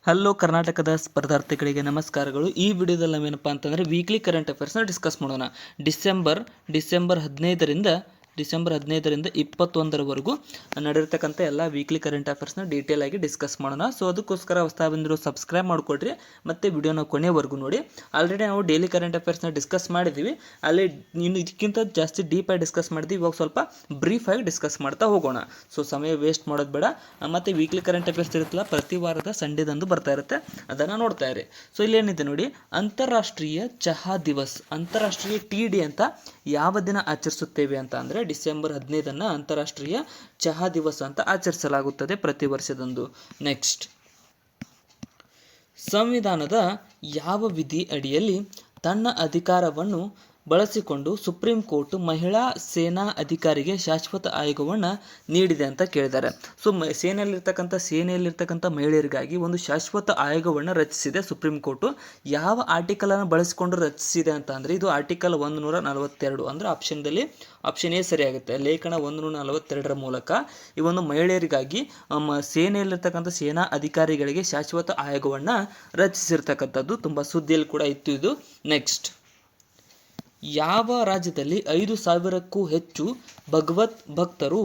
Hello ಕರ್ನಾಟಕದ ಸ್ಪರ್ಧಾರ್ಥಿಗಳಿಗೆ ನಮಸ್ಕಾರಗಳು. ಈ ವಿಡಿಯೋದಲ್ಲಿ ನಾವೇನಪ್ಪ ಅಂತಂದರೆ ವೀಕ್ಲಿ ಕರೆಂಟ್ ಅಫೇರ್ಸ್ನ ಡಿಸ್ಕಸ್ ಮಾಡೋಣ. ಡಿಸೆಂಬರ್ 15ರಿಂದ 21ರವರೆಗೂ ನಡೆದಿರ್ತಕ್ಕಂಥ ಎಲ್ಲ ವೀಕ್ಲಿ ಕರೆಂಟ್ ಅಫೇರ್ಸ್ನ ಡೀಟೇಲ್ ಆಗಿ ಡಿಸ್ಕಸ್ ಮಾಡೋಣ. ಸೊ ಅದಕ್ಕೋಸ್ಕರ ಹೊಸದಾಗಿ ಬಂದಿರೋ ಸಬ್ಸ್ಕ್ರೈಬ್ ಮಾಡಿಕೊಡ್ರಿ ಮತ್ತು ವಿಡಿಯೋನ ಕೊನೆವರೆಗೂ ನೋಡಿ. ಆಲ್ರೆಡಿ ನಾವು ಡೈಲಿ ಕರೆಂಟ್ ಅಫೇರ್ಸ್ನ ಡಿಸ್ಕಸ್ ಮಾಡಿದ್ದೀವಿ. ಅಲ್ಲಿ ಇನ್ನು ಇದಕ್ಕಿಂತ ಜಾಸ್ತಿ ಡೀಪಾಗಿ ಡಿಸ್ಕಸ್ ಮಾಡಿದ್ವಿ. ಇವಾಗ ಸ್ವಲ್ಪ ಬ್ರೀಫಾಗಿ ಡಿಸ್ಕಸ್ ಮಾಡ್ತಾ ಹೋಗೋಣ. ಸೊ ಸಮಯ ವೇಸ್ಟ್ ಮಾಡೋದು ಬೇಡ. ಮತ್ತು ವೀಕ್ಲಿ ಕರೆಂಟ್ ಅಫೇರ್ಸ್ ಇರುತ್ತಲ್ಲ, ಪ್ರತಿ ವಾರದ ಸಂಡೇದಂದು ಬರ್ತಾ ಇರುತ್ತೆ, ಅದನ್ನು ನೋಡ್ತಾ ಇರಿ. ಸೊ ಇಲ್ಲೇನಿದೆ ನೋಡಿ, ಅಂತಾರಾಷ್ಟ್ರೀಯ ಚಹಾ ದಿವಸ್, ಅಂತಾರಾಷ್ಟ್ರೀಯ ಟೀ ಡೇ ಅಂತ ಯಾವ ದಿನ ಆಚರಿಸುತ್ತೇವೆ ಅಂತ ಅಂದರೆ ಡಿಸೆಂಬರ್ 15 ಅಂತಾರಾಷ್ಟ್ರೀಯ ಚಹಾ ದಿವಸ ಅಂತ ಆಚರಿಸಲಾಗುತ್ತದೆ ಪ್ರತಿ ವರ್ಷದಂದು. ನೆಕ್ಸ್ಟ್, ಸಂವಿಧಾನದ ಯಾವ ವಿಧಿ ಅಡಿಯಲ್ಲಿ ತನ್ನ ಅಧಿಕಾರವನ್ನು ಬಳಸಿಕೊಂಡು ಸುಪ್ರೀಂ ಕೋರ್ಟ್ ಮಹಿಳಾ ಸೇನಾ ಅಧಿಕಾರಿಗೆ ಶಾಶ್ವತ ಆಯೋಗವನ್ನು ನೀಡಿದೆ ಅಂತ ಕೇಳಿದ್ದಾರೆ. ಸೊ ಸೇನೆಯಲ್ಲಿರ್ತಕ್ಕಂಥ ಮಹಿಳೆಯರಿಗಾಗಿ ಒಂದು ಶಾಶ್ವತ ಆಯೋಗವನ್ನು ರಚಿಸಿದೆ ಸುಪ್ರೀಂ ಕೋರ್ಟು. ಯಾವ ಆರ್ಟಿಕಲನ್ನು ಬಳಸಿಕೊಂಡು ರಚಿಸಿದೆ ಅಂತ ಅಂದರೆ ಇದು ಆರ್ಟಿಕಲ್ 142 ಅಂದರೆ ಆಪ್ಷನ್ ಎ ಸರಿಯಾಗುತ್ತೆ. ಲೇಖನ 142ರ ಮೂಲಕ ಈ ಒಂದು ಮಹಿಳೆಯರಿಗಾಗಿ ಸೇನೆಯಲ್ಲಿರ್ತಕ್ಕಂಥ ಸೇನಾ ಅಧಿಕಾರಿಗಳಿಗೆ ಶಾಶ್ವತ ಆಯೋಗವನ್ನು ರಚಿಸಿರ್ತಕ್ಕಂಥದ್ದು. ತುಂಬ ಸುದ್ದಿಯಲ್ಲಿ ಕೂಡ ಇತ್ತು ಇದು. ನೆಕ್ಸ್ಟ್, ಯಾವ ರಾಜ್ಯದಲ್ಲಿ 5,000ಕ್ಕೂ ಹೆಚ್ಚು ಭಕ್ತರು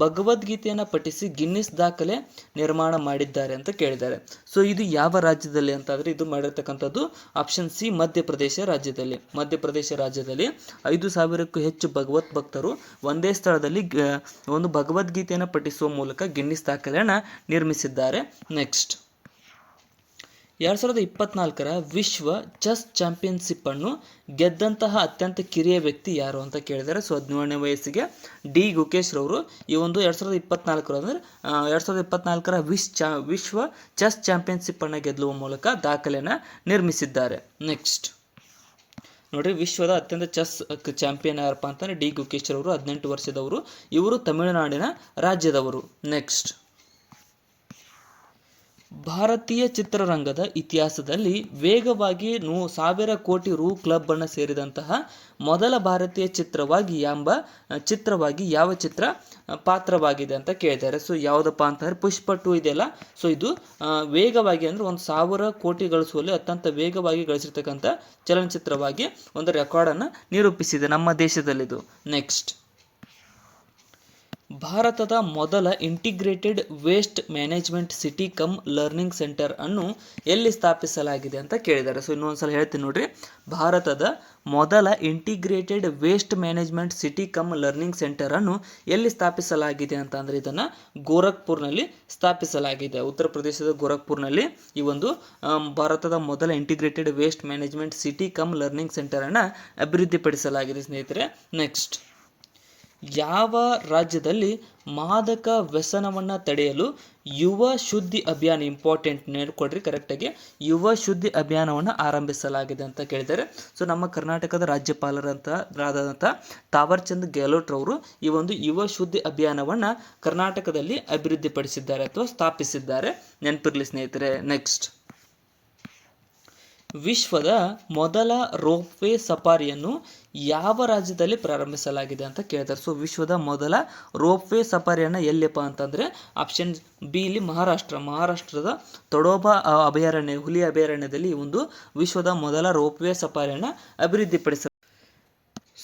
ಭಗವದ್ಗೀತೆಯನ್ನು ಪಠಿಸಿ ಗಿನ್ನಿಸ್ ದಾಖಲೆ ನಿರ್ಮಾಣ ಮಾಡಿದ್ದಾರೆ ಅಂತ ಕೇಳಿದ್ದಾರೆ. ಸೊ ಇದು ಯಾವ ರಾಜ್ಯದಲ್ಲಿ ಅಂತಂದರೆ ಇದು ಮಾಡಿರ್ತಕ್ಕಂಥದ್ದು ಆಪ್ಷನ್ ಸಿ, ಮಧ್ಯಪ್ರದೇಶ ರಾಜ್ಯದಲ್ಲಿ. 5,000ಕ್ಕೂ ಹೆಚ್ಚು ಭಕ್ತರು ಒಂದೇ ಸ್ಥಳದಲ್ಲಿ ಒಂದು ಭಗವದ್ಗೀತೆಯನ್ನು ಪಠಿಸುವ ಮೂಲಕ ಗಿನ್ನಿಸ್ ದಾಖಲೆಯನ್ನು ನಿರ್ಮಿಸಿದ್ದಾರೆ. ನೆಕ್ಸ್ಟ್, 2024ರ ವಿಶ್ವ ಚೆಸ್ ಚಾಂಪಿಯನ್ಶಿಪ್ ಅನ್ನು ಗೆದ್ದಂತಹ ಅತ್ಯಂತ ಕಿರಿಯ ವ್ಯಕ್ತಿ ಯಾರು ಅಂತ ಕೇಳಿದ್ದಾರೆ. ಸೊ 17ನೇ ವಯಸ್ಸಿಗೆ ಡಿ ಗುಕೇಶ್ ರವರು ಈ ಒಂದು 2024ರ ವಿಶ್ವ ಚೆಸ್ ಚಾಂಪಿಯನ್ಶಿಪ್ ಅನ್ನು ಗೆಲ್ಲುವ ಮೂಲಕ ದಾಖಲೆಯನ್ನು ನಿರ್ಮಿಸಿದ್ದಾರೆ. ನೆಕ್ಸ್ಟ್ ನೋಡ್ರಿ, ವಿಶ್ವದ ಅತ್ಯಂತ ಚೆಸ್ ಚಾಂಪಿಯನ್ ಯಾರಪ್ಪ ಅಂತಂದರೆ ಡಿ ಗುಕೇಶ್ ರವರು, 18 ವರ್ಷದವರು. ಇವರು ತಮಿಳುನಾಡಿನ ರಾಜ್ಯದವರು. ನೆಕ್ಸ್ಟ್, ಭಾರತೀಯ ಚಿತ್ರರಂಗದ ಇತಿಹಾಸದಲ್ಲಿ ವೇಗವಾಗಿ 1,000 ಕೋಟಿ ರು ಕ್ಲಬ್ ಅನ್ನು ಸೇರಿದಂತಹ ಮೊದಲ ಭಾರತೀಯ ಚಿತ್ರವಾಗಿ ಯಾವ ಚಿತ್ರ ಪಾತ್ರವಾಗಿದೆ ಅಂತ ಕೇಳಿದ್ದಾರೆ. ಸೊ ಯಾವುದಪ್ಪ ಅಂತಂದರೆ ಪುಷ್ಪ 2 ಇದೆಯಲ್ಲ, ಸೊ ಇದು ವೇಗವಾಗಿ ಅಂದರೆ 1,000 ಕೋಟಿ ಗಳಿಸುವಲ್ಲಿ ಅತ್ಯಂತ ವೇಗವಾಗಿ ಗಳಿಸಿರ್ತಕ್ಕಂಥ ಚಲನಚಿತ್ರವಾಗಿ ಒಂದು ರೆಕಾರ್ಡನ್ನು ನಿರೂಪಿಸಿದೆ ನಮ್ಮ ದೇಶದಲ್ಲಿದು. ನೆಕ್ಸ್ಟ್, ಭಾರತದ ಮೊದಲ integrated waste management city come learning centre ಅನ್ನು ಎಲ್ಲಿ ಸ್ಥಾಪಿಸಲಾಗಿದೆ ಅಂತ ಕೇಳಿದ್ದಾರೆ. ಸೊ ಇನ್ನೊಂದ್ಸಲ ಹೇಳ್ತೀನಿ ನೋಡ್ರಿ, ಭಾರತದ ಮೊದಲ integrated waste management city come learning centre ಅನ್ನು ಎಲ್ಲಿ ಸ್ಥಾಪಿಸಲಾಗಿದೆ ಅಂತ ಅಂದರೆ ಇದನ್ನು ಗೋರಖ್ಪುರ್ನಲ್ಲಿ ಸ್ಥಾಪಿಸಲಾಗಿದೆ. ಉತ್ತರ ಪ್ರದೇಶದ ಗೋರಖ್ಪುರ್ನಲ್ಲಿ ಈ ಒಂದು ಭಾರತದ ಮೊದಲ integrated waste management city come learning centre ಅನ್ನು ಅಭಿವೃದ್ಧಿಪಡಿಸಲಾಗಿದೆ ಸ್ನೇಹಿತರೆ. ನೆಕ್ಸ್ಟ್, ಯಾವ ರಾಜ್ಯದಲ್ಲಿ ಮಾದಕ ವ್ಯಸನವನ್ನು ತಡೆಯಲು ಯುವ ಶುದ್ಧಿ ಅಭಿಯಾನ, ಇಂಪಾರ್ಟೆಂಟ್ ನೋಡ್ಕೊಡ್ರಿ ಕರೆಕ್ಟಾಗಿ, ಯುವ ಶುದ್ಧಿ ಅಭಿಯಾನವನ್ನು ಆರಂಭಿಸಲಾಗಿದೆ ಅಂತ ಕೇಳಿದ್ದಾರೆ. ಸೊ ನಮ್ಮ ಕರ್ನಾಟಕದ ರಾಜ್ಯಪಾಲರಾದಂಥ ತಾವರ್ಚಂದ್ ಗೆಹ್ಲೋಟ್ ರವರು ಈ ಒಂದು ಯುವ ಶುದ್ಧಿ ಅಭಿಯಾನವನ್ನು ಕರ್ನಾಟಕದಲ್ಲಿ ಅಭಿವೃದ್ಧಿಪಡಿಸಿದ್ದಾರೆ ಅಥವಾ ಸ್ಥಾಪಿಸಿದ್ದಾರೆ, ನೆನಪಿರಲಿ ಸ್ನೇಹಿತರೆ. ನೆಕ್ಸ್ಟ್, ವಿಶ್ವದ ಮೊದಲ ರೋಪ್ವೇ ಸಫಾರಿಯನ್ನು ಯಾವ ರಾಜ್ಯದಲ್ಲಿ ಪ್ರಾರಂಭಿಸಲಾಗಿದೆ ಅಂತ ಕೇಳ್ತಾರೆ. ಸೊ ವಿಶ್ವದ ಮೊದಲ ರೋಪ್ವೇ ಸಫಾರಿಯನ್ನು ಎಲ್ಲಿಪ್ಪ ಅಂತಂದರೆ ಆಪ್ಷನ್ ಬಿ ಇಲ್ಲಿ ಮಹಾರಾಷ್ಟ್ರದ ತಡೋಬಾ ಹುಲಿ ಅಭಯಾರಣ್ಯದಲ್ಲಿ ಈ ಒಂದು ವಿಶ್ವದ ಮೊದಲ ರೋಪ್ವೇ ಸಫಾರಿಯನ್ನು ಅಭಿವೃದ್ಧಿಪಡಿಸ.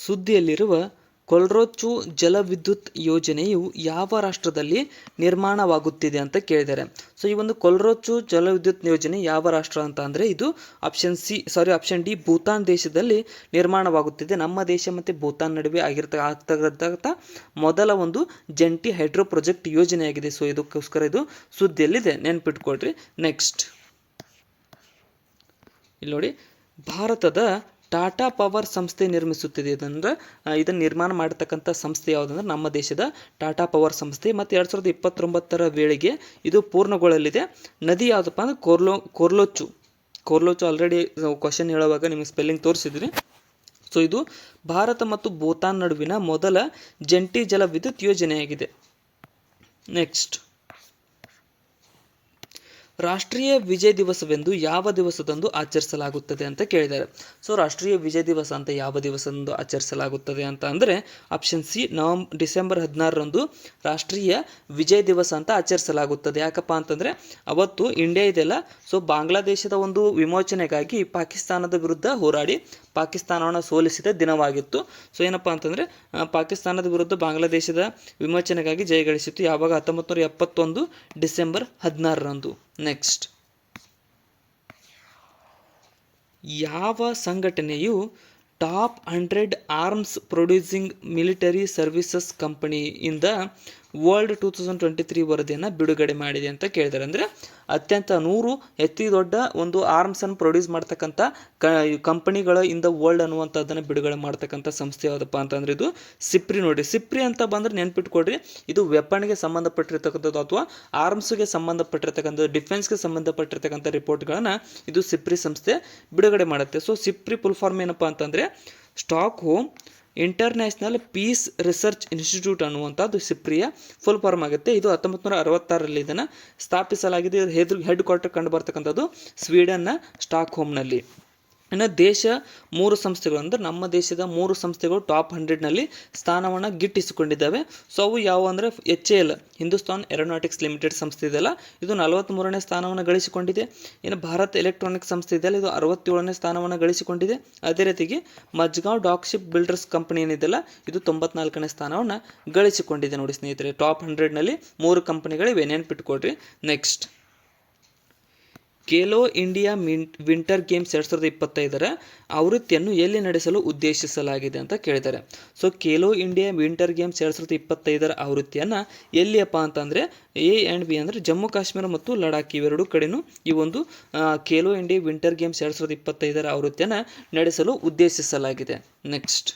ಸುದ್ದಿಯಲ್ಲಿರುವ ಕೊಲ್ರೊಚ್ಚು ಜಲವಿದ್ಯುತ್ ಯೋಜನೆಯು ಯಾವ ರಾಷ್ಟ್ರದಲ್ಲಿ ನಿರ್ಮಾಣವಾಗುತ್ತಿದೆ ಅಂತ ಕೇಳಿದ್ದಾರೆ. ಸೊ ಈ ಒಂದು ಕೊಲ್ರೊಚ್ಚು ಜಲವಿದ್ಯುತ್ ಯೋಜನೆ ಯಾವ ರಾಷ್ಟ್ರ ಅಂತ ಅಂದರೆ ಇದು ಆಪ್ಷನ್ ಡಿ, ಭೂತಾನ್ ದೇಶದಲ್ಲಿ ನಿರ್ಮಾಣವಾಗುತ್ತಿದೆ. ನಮ್ಮ ದೇಶ ಮತ್ತು ಭೂತಾನ್ ನಡುವೆ ಆಗ್ತಕ್ಕಂಥ ಮೊದಲ ಒಂದು ಜಂಟಿ ಹೈಡ್ರೋ ಪ್ರಾಜೆಕ್ಟ್ ಯೋಜನೆಯಾಗಿದೆ. ಸೊ ಇದಕ್ಕೋಸ್ಕರ ಇದು ಸುದ್ದಿಯಲ್ಲಿದೆ, ನೆನ್ಪಿಟ್ಕೊಳ್ರಿ. ನೆಕ್ಸ್ಟ್, ಇಲ್ಲಿ ನೋಡಿ, ಭಾರತದ ಟಾಟಾ ಪವರ್ ಸಂಸ್ಥೆ ನಿರ್ಮಿಸುತ್ತಿದೆ. ಇದನ್ನು ನಿರ್ಮಾಣ ಮಾಡತಕ್ಕಂಥ ಸಂಸ್ಥೆ ಯಾವುದಂದ್ರೆ ನಮ್ಮ ದೇಶದ ಟಾಟಾ ಪವರ್ ಸಂಸ್ಥೆ. ಮತ್ತು 2029ರ ವೇಳೆಗೆ ಇದು ಪೂರ್ಣಗೊಳ್ಳಲಿದೆ. ನದಿ ಯಾವುದಪ್ಪ ಅಂದರೆ ಕೋರ್ಲೊಚ್ಚು ಆಲ್ರೆಡಿ ಕ್ವಶನ್ ಹೇಳುವಾಗ ನಿಮಗೆ ಸ್ಪೆಲ್ಲಿಂಗ್ ತೋರಿಸಿದ್ರಿ. ಸೊ ಇದು ಭಾರತ ಮತ್ತು ಭೂತಾನ್ ನಡುವಿನ ಮೊದಲ ಜಂಟಿ ಜಲ ವಿದ್ಯುತ್ ಯೋಜನೆಯಾಗಿದೆ. ನೆಕ್ಸ್ಟ್, ರಾಷ್ಟ್ರೀಯ ವಿಜಯ ದಿವಸವೆಂದು ಯಾವ ದಿವಸದಂದು ಆಚರಿಸಲಾಗುತ್ತದೆ ಅಂತ ಕೇಳಿದ್ದಾರೆ. ಸೊ ರಾಷ್ಟ್ರೀಯ ವಿಜಯ ದಿವಸ ಅಂತ ಯಾವ ದಿವಸದಂದು ಆಚರಿಸಲಾಗುತ್ತದೆ ಅಂತ ಅಂದರೆ ಆಪ್ಷನ್ ಸಿ ಡಿಸೆಂಬರ್ 16ರಂದು ರಾಷ್ಟ್ರೀಯ ವಿಜಯ ದಿವಸ ಅಂತ ಆಚರಿಸಲಾಗುತ್ತದೆ. ಯಾಕಪ್ಪ ಅಂತಂದರೆ ಅವತ್ತು ಇಂಡಿಯಾ ಇದೆಲ್ಲ ಸೊ ಬಾಂಗ್ಲಾದೇಶದ ಒಂದು ವಿಮೋಚನೆಗಾಗಿ ಪಾಕಿಸ್ತಾನದ ವಿರುದ್ಧ ಹೋರಾಡಿ ಪಾಕಿಸ್ತಾನವನ್ನು ಸೋಲಿಸಿದ ದಿನವಾಗಿತ್ತು. ಸೊ ಏನಪ್ಪ ಅಂತಂದರೆ ಪಾಕಿಸ್ತಾನದ ವಿರುದ್ಧ ಬಾಂಗ್ಲಾದೇಶದ ವಿಮೋಚನೆಗಾಗಿ ಜಯಗಳಿಸಿತ್ತು. ಯಾವಾಗ 1971 ಡಿಸೆಂಬರ್ 16ರಂದು. ನೆಕ್ಸ್ಟ್, ಯಾವ ಸಂಘಟನೆಯು top 100 arms producing military services company ಇಂದ ವರ್ಲ್ಡ್ 2023 ವರದಿಯನ್ನು ಬಿಡುಗಡೆ ಮಾಡಿದೆ ಅಂತ ಕೇಳಿದ್ದಾರೆ. ಅಂದರೆ ಅತ್ಯಂತ 100 ಅತಿ ದೊಡ್ಡ ಒಂದು ಆರ್ಮ್ಸನ್ನು ಪ್ರೊಡ್ಯೂಸ್ ಮಾಡ್ತಕ್ಕಂಥ ಕಂಪನಿಗಳ ಇಂದ ವರ್ಲ್ಡ್ ಅನ್ನುವಂಥದ್ದನ್ನು ಬಿಡುಗಡೆ ಮಾಡ್ತಕ್ಕಂಥ ಸಂಸ್ಥೆ ಯಾವುದಪ್ಪ ಅಂತಂದರೆ ಇದು ಸಿಪ್ರಿ. ನೋಡಿ, ಸಿಪ್ರಿ ಅಂತ ಬಂದರೆ ನೆನ್ಪಿಟ್ಕೊಡ್ರಿ, ಇದು ವೆಪನ್ಗೆ ಸಂಬಂಧಪಟ್ಟಿರ್ತಕ್ಕಂಥದ್ದು ಅಥವಾ ಆರ್ಮ್ಸ್ಗೆ ಸಂಬಂಧಪಟ್ಟಿರ್ತಕ್ಕಂಥ ಡಿಫೆನ್ಸ್ಗೆ ಸಂಬಂಧಪಟ್ಟಿರ್ತಕ್ಕಂಥ ರಿಪೋರ್ಟ್ಗಳನ್ನು ಇದು ಸಿಪ್ರಿ ಸಂಸ್ಥೆ ಬಿಡುಗಡೆ ಮಾಡುತ್ತೆ. ಸೊ ಸಿಪ್ರಿ ಫುಲ್ ಫಾರ್ಮ್ ಏನಪ್ಪ ಅಂತಂದರೆ stock home international piece research institute ಅನ್ನುವಂಥದ್ದು ಸಿಪ್ರಿಯ ಫುಲ್ ಫಾರ್ಮ್ ಆಗುತ್ತೆ. ಇದು 1966ರಲ್ಲಿ ಇದನ್ನು ಸ್ಥಾಪಿಸಲಾಗಿದೆ. ಹೆಡ್ ಕ್ವಾರ್ಟರ್ ಕಂಡು ಬರ್ತಕ್ಕಂಥದ್ದು ಸ್ವೀಡನ್ನ ಸ್ಟಾಕ್ ಹೋಮ್ನಲ್ಲಿ. ಇನ್ನು ದೇಶ 3 ಸಂಸ್ಥೆಗಳು ಅಂದರೆ ನಮ್ಮ ದೇಶದ 3 ಸಂಸ್ಥೆಗಳು ಟಾಪ್ 100ನಲ್ಲಿ ಸ್ಥಾನವನ್ನು ಗಿಟ್ಟಿಸಿಕೊಂಡಿದ್ದಾವೆ. ಸೊ ಅವು ಯಾವುವು ಅಂದರೆ HAL ಹಿಂದೂಸ್ತಾನ್ ಏರೋನಾಟಿಕ್ಸ್ ಲಿಮಿಟೆಡ್ ಸಂಸ್ಥೆ ಇದೆಯಲ್ಲ, ಇದು 43ನೇ ಸ್ಥಾನವನ್ನು ಗಳಿಸಿಕೊಂಡಿದೆ. ಇನ್ನು ಭಾರತ್ ಎಲೆಕ್ಟ್ರಾನಿಕ್ಸ್ ಸಂಸ್ಥೆ ಇದೆಯಲ್ಲ, ಇದು 67ನೇ ಸ್ಥಾನವನ್ನು ಗಳಿಸಿಕೊಂಡಿದೆ. ಅದೇ ರೀತಿಗೆ Mazagon dock ship builders company ಏನಿದೆಯಲ್ಲ, ಇದು 94ನೇ ಸ್ಥಾನವನ್ನು ಗಳಿಸಿಕೊಂಡಿದೆ. ನೋಡಿ ಸ್ನೇಹಿತರೆ, ಟಾಪ್ 100ನಲ್ಲಿ 3 ಕಂಪನಿಗಳಿವೆ, ನೆನ್ಪಿಟ್ಕೊಡ್ರಿ. Next, Khelo India winter games 2025ರ ಆವೃತ್ತಿಯನ್ನು ಎಲ್ಲಿ ನಡೆಸಲು ಉದ್ದೇಶಿಸಲಾಗಿದೆ ಅಂತ ಕೇಳಿದ್ದಾರೆ. So Khelo India winter games 2025ರ ಆವೃತ್ತಿಯನ್ನು ಎಲ್ಲಿಯಪ್ಪ ಅಂತಂದರೆ A and B ಅಂದರೆ ಜಮ್ಮು ಕಾಶ್ಮೀರ ಮತ್ತು ಲಡಾಖ್ ಇವೆರಡು ಕಡೆನೂ ಈ ಒಂದು ಖೇಲೋ ಇಂಡಿಯಾ ವಿಂಟರ್ ಗೇಮ್ಸ್ 2025ರ ಆವೃತ್ತಿಯನ್ನು ನಡೆಸಲು ಉದ್ದೇಶಿಸಲಾಗಿದೆ. ನೆಕ್ಸ್ಟ್,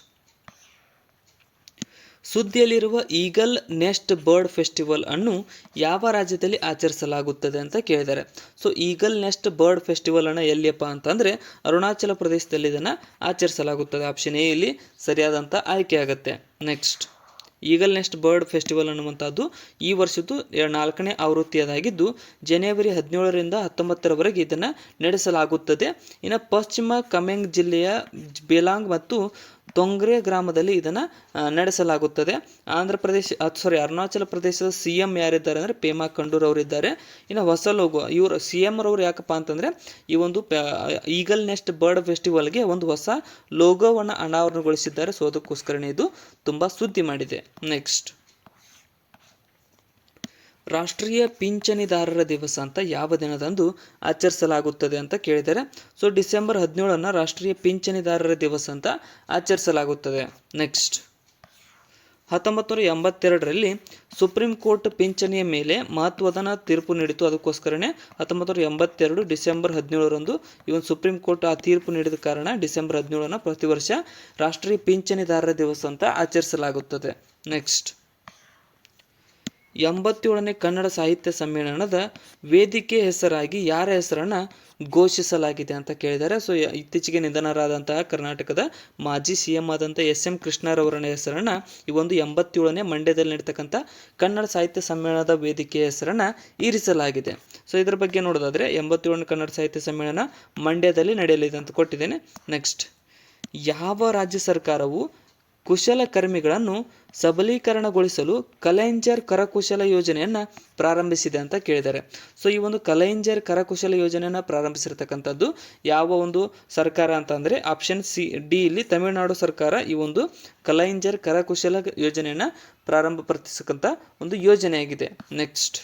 ಸುದ್ದಿಯಲ್ಲಿರುವ ಈಗಲ್ ನೆಸ್ಟ್ ಬರ್ಡ್ ಫೆಸ್ಟಿವಲ್ ಅನ್ನು ಯಾವ ರಾಜ್ಯದಲ್ಲಿ ಆಚರಿಸಲಾಗುತ್ತದೆ ಅಂತ ಕೇಳಿದ್ದಾರೆ. So eagle nest bird festival ಅನ್ನು ಎಲ್ಲಿಯಪ್ಪ ಅಂತಂದರೆ ಅರುಣಾಚಲ ಪ್ರದೇಶದಲ್ಲಿ ಇದನ್ನು ಆಚರಿಸಲಾಗುತ್ತದೆ. ಆಪ್ಷನ್ ಎ ಇಲ್ಲಿ ಸರಿಯಾದಂಥ ಆಯ್ಕೆ ಆಗುತ್ತೆ. Next, eagle nest bird festival ಅನ್ನುವಂಥದ್ದು ಈ ವರ್ಷದ್ದು 4ನೇ ಆವೃತ್ತಿಯದಾಗಿದ್ದು ಜನವರಿ 17ರಿಂದ 19ರವರೆಗೆ ಇದನ್ನು ನಡೆಸಲಾಗುತ್ತದೆ. ಇನ್ನು ಪಶ್ಚಿಮ ಕಮೆಂಗ್ ಜಿಲ್ಲೆಯ ಬೇಲಾಂಗ್ ಮತ್ತು ತೊಂಗ್ರೆ ಗ್ರಾಮದಲ್ಲಿ ಇದನ್ನು ನಡೆಸಲಾಗುತ್ತದೆ. ಅರುಣಾಚಲ ಪ್ರದೇಶದ CM ಯಾರಿದ್ದಾರೆ ಅಂದರೆ ಪೇಮಾ ಖಂಡೂರ್ ಅವರಿದ್ದಾರೆ. ಇನ್ನು ಹೊಸ ಲೋಗೋ ಇವರು CM ರವರು ಯಾಕಪ್ಪ ಅಂತಂದರೆ ಈ ಒಂದು ಈಗಲ್ ನೆಸ್ಟ್ ಬರ್ಡ್ ಫೆಸ್ಟಿವಲ್ಗೆ ಒಂದು ಹೊಸ ಲೋಗೋವನ್ನು ಅನಾವರಣಗೊಳಿಸಿದ್ದಾರೆ. ಸೊ ಅದಕ್ಕೋಸ್ಕರನೇ ಇದು ತುಂಬ ಸುದ್ದಿ ಮಾಡಿದೆ. ನೆಕ್ಸ್ಟ್, ರಾಷ್ಟ್ರೀಯ ಪಿಂಚಣಿದಾರರ ದಿವಸ ಅಂತ ಯಾವ ದಿನದಂದು ಆಚರಿಸಲಾಗುತ್ತದೆ ಅಂತ ಕೇಳಿದ್ದಾರೆ. ಸೊ ಡಿಸೆಂಬರ್ 17ನ್ನು ರಾಷ್ಟ್ರೀಯ ಪಿಂಚಣಿದಾರರ ದಿವಸ ಅಂತ ಆಚರಿಸಲಾಗುತ್ತದೆ. ನೆಕ್ಸ್ಟ್, 1982ರಲ್ಲಿ ಸುಪ್ರೀಂ ಕೋರ್ಟ್ ಪಿಂಚಣಿಯ ಮೇಲೆ ಮಹತ್ವದ ತೀರ್ಪು ನೀಡಿತು. ಅದಕ್ಕೋಸ್ಕರನೇ 1982 ಡಿಸೆಂಬರ್ 17ರಂದು ಈ ಒಂದು ಸುಪ್ರೀಂ ಕೋರ್ಟ್ ಆ ತೀರ್ಪು ನೀಡಿದ ಕಾರಣ ಡಿಸೆಂಬರ್ 17ನ್ನು ಪ್ರತಿ ವರ್ಷ ರಾಷ್ಟ್ರೀಯ ಪಿಂಚಣಿದಾರರ ದಿವಸ ಅಂತ ಆಚರಿಸಲಾಗುತ್ತದೆ. ನೆಕ್ಸ್ಟ್, 87ನೇ ಕನ್ನಡ ಸಾಹಿತ್ಯ ಸಮ್ಮೇಳನದ ವೇದಿಕೆ ಹೆಸರಾಗಿ ಯಾರ ಹೆಸರನ್ನು ಘೋಷಿಸಲಾಗಿದೆ ಅಂತ ಕೇಳಿದ್ದಾರೆ. ಸೊ ಇತ್ತೀಚೆಗೆ ನಿಧನರಾದಂತಹ ಕರ್ನಾಟಕದ ಮಾಜಿ CM ಆದಂಥ SM ಕೃಷ್ಣರವರ ಹೆಸರನ್ನು ಈ ಒಂದು 87ನೇ ಮಂಡ್ಯದಲ್ಲಿ ನಡೀತಕ್ಕಂಥ ಕನ್ನಡ ಸಾಹಿತ್ಯ ಸಮ್ಮೇಳನದ ವೇದಿಕೆಯ ಹೆಸರನ್ನು ಇರಿಸಲಾಗಿದೆ. ಸೊ ಇದರ ಬಗ್ಗೆ ನೋಡೋದಾದರೆ 87ನೇ ಕನ್ನಡ ಸಾಹಿತ್ಯ ಸಮ್ಮೇಳನ ಮಂಡ್ಯದಲ್ಲಿ ನಡೆಯಲಿದೆ ಅಂತ ಕೊಟ್ಟಿದ್ದೇನೆ. ನೆಕ್ಸ್ಟ್, ಯಾವ ರಾಜ್ಯ ಸರ್ಕಾರವು ಕುಶಲಕರ್ಮಿಗಳನ್ನು ಸಬಲೀಕರಣಗೊಳಿಸಲು ಕಲೈಂಜರ್ ಕರಕುಶಲ ಯೋಜನೆಯನ್ನು ಪ್ರಾರಂಭಿಸಿದೆ ಅಂತ ಕೇಳಿದ್ದಾರೆ. ಸೊ ಈ ಒಂದು ಕಲೈಂಜರ್ ಕರಕುಶಲ ಯೋಜನೆಯನ್ನು ಪ್ರಾರಂಭಿಸಿರ್ತಕ್ಕಂಥದ್ದು ಯಾವ ಒಂದು ಸರ್ಕಾರ ಅಂತಂದರೆ ಆಪ್ಷನ್ ಡಿ ಇಲ್ಲಿ ತಮಿಳುನಾಡು ಸರ್ಕಾರ ಈ ಒಂದು ಕಲೈಂಜರ್ ಕರಕುಶಲ ಯೋಜನೆಯನ್ನು ಪ್ರಾರಂಭಪಡಿಸತಕ್ಕಂಥ ಒಂದು ಯೋಜನೆಯಾಗಿದೆ. ನೆಕ್ಸ್ಟ್,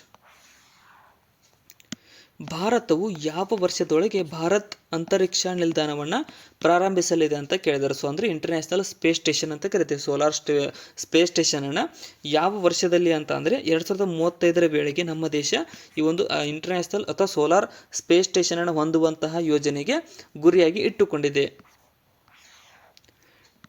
ಭಾರತವು ಯಾವ ವರ್ಷದೊಳಗೆ ಭಾರತ್ ಅಂತರಿಕ್ಷ ನಿಲ್ದಾಣವನ್ನು ಪ್ರಾರಂಭಿಸಲಿದೆ ಅಂತ ಕೇಳಿದ್ದಾರೆ. ಸೊ ಅಂದರೆ ಇಂಟರ್ನ್ಯಾಷನಲ್ ಸ್ಪೇಸ್ ಸ್ಟೇಷನ್ ಅಂತ ಕರಿತೀವಿ. ಸೋಲಾರ್ ಸ್ಪೇಸ್ ಸ್ಟೇಷನನ್ನು ಯಾವ ವರ್ಷದಲ್ಲಿ ಅಂತ ಅಂದರೆ 2035ರ ವೇಳೆಗೆ ನಮ್ಮ ದೇಶ ಈ ಒಂದು ಇಂಟರ್ನ್ಯಾಷನಲ್ ಅಥವಾ ಸೋಲಾರ್ ಸ್ಪೇಸ್ ಸ್ಟೇಷನನ್ನು ಹೊಂದುವಂತಹ ಯೋಜನೆಗೆ ಗುರಿಯಾಗಿ ಇಟ್ಟುಕೊಂಡಿದೆ.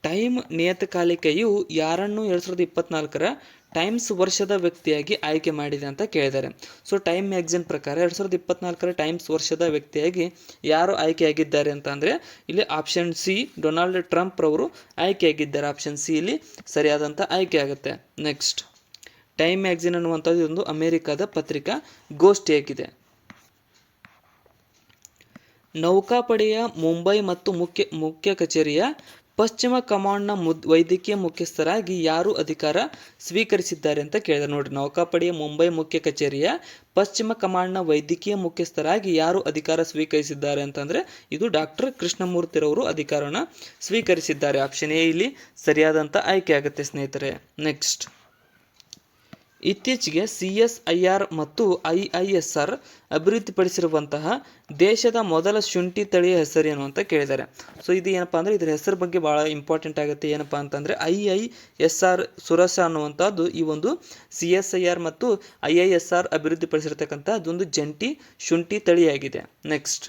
ಟೈಮ್ ನಿಯತಕಾಲಿಕೆಯು ಯಾರನ್ನು 2024ರ ಟೈಮ್ಸ್ ವರ್ಷದ ವ್ಯಕ್ತಿಯಾಗಿ ಆಯ್ಕೆ ಮಾಡಿದೆ ಅಂತ ಕೇಳಿದ್ದಾರೆ. ಸೊ ಟೈಮ್ ಮ್ಯಾಗಝಿನ್ ಪ್ರಕಾರ 2024ರ ಟೈಮ್ಸ್ ವರ್ಷದ ವ್ಯಕ್ತಿಯಾಗಿ ಯಾರು ಆಯ್ಕೆಯಾಗಿದ್ದಾರೆ ಅಂತ ಅಂದರೆ ಇಲ್ಲಿ ಆಪ್ಷನ್ ಸಿ ಡೊನಾಲ್ಡ್ ಟ್ರಂಪ್ ರವರು ಆಯ್ಕೆಯಾಗಿದ್ದಾರೆ. ಆಪ್ಷನ್ ಸಿ ಇಲ್ಲಿ ಸರಿಯಾದಂಥ ಆಯ್ಕೆ ಆಗುತ್ತೆ. ನೆಕ್ಸ್ಟ್, ಟೈಮ್ ಮ್ಯಾಗಝಿನ್ ಅನ್ನುವಂಥದ್ದು ಒಂದು ಅಮೆರಿಕದ ಪತ್ರಿಕಾ ಗೋಷ್ಠಿಯಾಗಿದೆ. ನೌಕಾಪಡೆಯ ಮುಂಬೈ ಮತ್ತು ಮುಖ್ಯ ಕಚೇರಿಯ ಪಶ್ಚಿಮ ಕಮಾಂಡ್ನ ವೈದ್ಯಕೀಯ ಮುಖ್ಯಸ್ಥರಾಗಿ ಯಾರು ಅಧಿಕಾರ ಸ್ವೀಕರಿಸಿದ್ದಾರೆ ಅಂತ ಕೇಳಿದ್ದಾರೆ. ನೋಡ್ರಿ, ನೌಕಾಪಡೆಯ ಮುಂಬೈ ಮುಖ್ಯ ಕಚೇರಿಯ ಪಶ್ಚಿಮ ಕಮಾಂಡ್ನ ವೈದ್ಯಕೀಯ ಮುಖ್ಯಸ್ಥರಾಗಿ ಯಾರು ಅಧಿಕಾರ ಸ್ವೀಕರಿಸಿದ್ದಾರೆ ಅಂತಂದ್ರೆ ಇದು ಡಾಕ್ಟರ್ ಕೃಷ್ಣಮೂರ್ತಿರವರು ಅಧಿಕಾರನ ಸ್ವೀಕರಿಸಿದ್ದಾರೆ. ಆಪ್ಷನ್ ಎ ಇಲ್ಲಿ ಸರಿಯಾದಂಥ ಆಯ್ಕೆ ಆಗುತ್ತೆ ಸ್ನೇಹಿತರೆ. ನೆಕ್ಸ್ಟ್, ಇತ್ತೀಚೆಗೆ CSIR ಮತ್ತು IISR ಅಭಿವೃದ್ಧಿಪಡಿಸಿರುವಂತಹ ದೇಶದ ಮೊದಲ ಶುಂಠಿ ತಳಿಯ ಹೆಸರೇನು ಅಂತ ಕೇಳಿದ್ದಾರೆ. ಸೊ ಇದು ಏನಪ್ಪ ಅಂದರೆ ಇದರ ಹೆಸರು ಬಗ್ಗೆ ಭಾಳ ಇಂಪಾರ್ಟೆಂಟ್ ಆಗುತ್ತೆ. ಏನಪ್ಪ ಅಂತಂದರೆ IISR ಸುರಸ ಅನ್ನುವಂಥದ್ದು ಈ ಒಂದು CSIR ಮತ್ತು IISR ಅಭಿವೃದ್ಧಿಪಡಿಸಿರ್ತಕ್ಕಂಥ ಅದೊಂದು ಜಂಟಿ ಶುಂಠಿ ತಳಿಯಾಗಿದೆ. ನೆಕ್ಸ್ಟ್,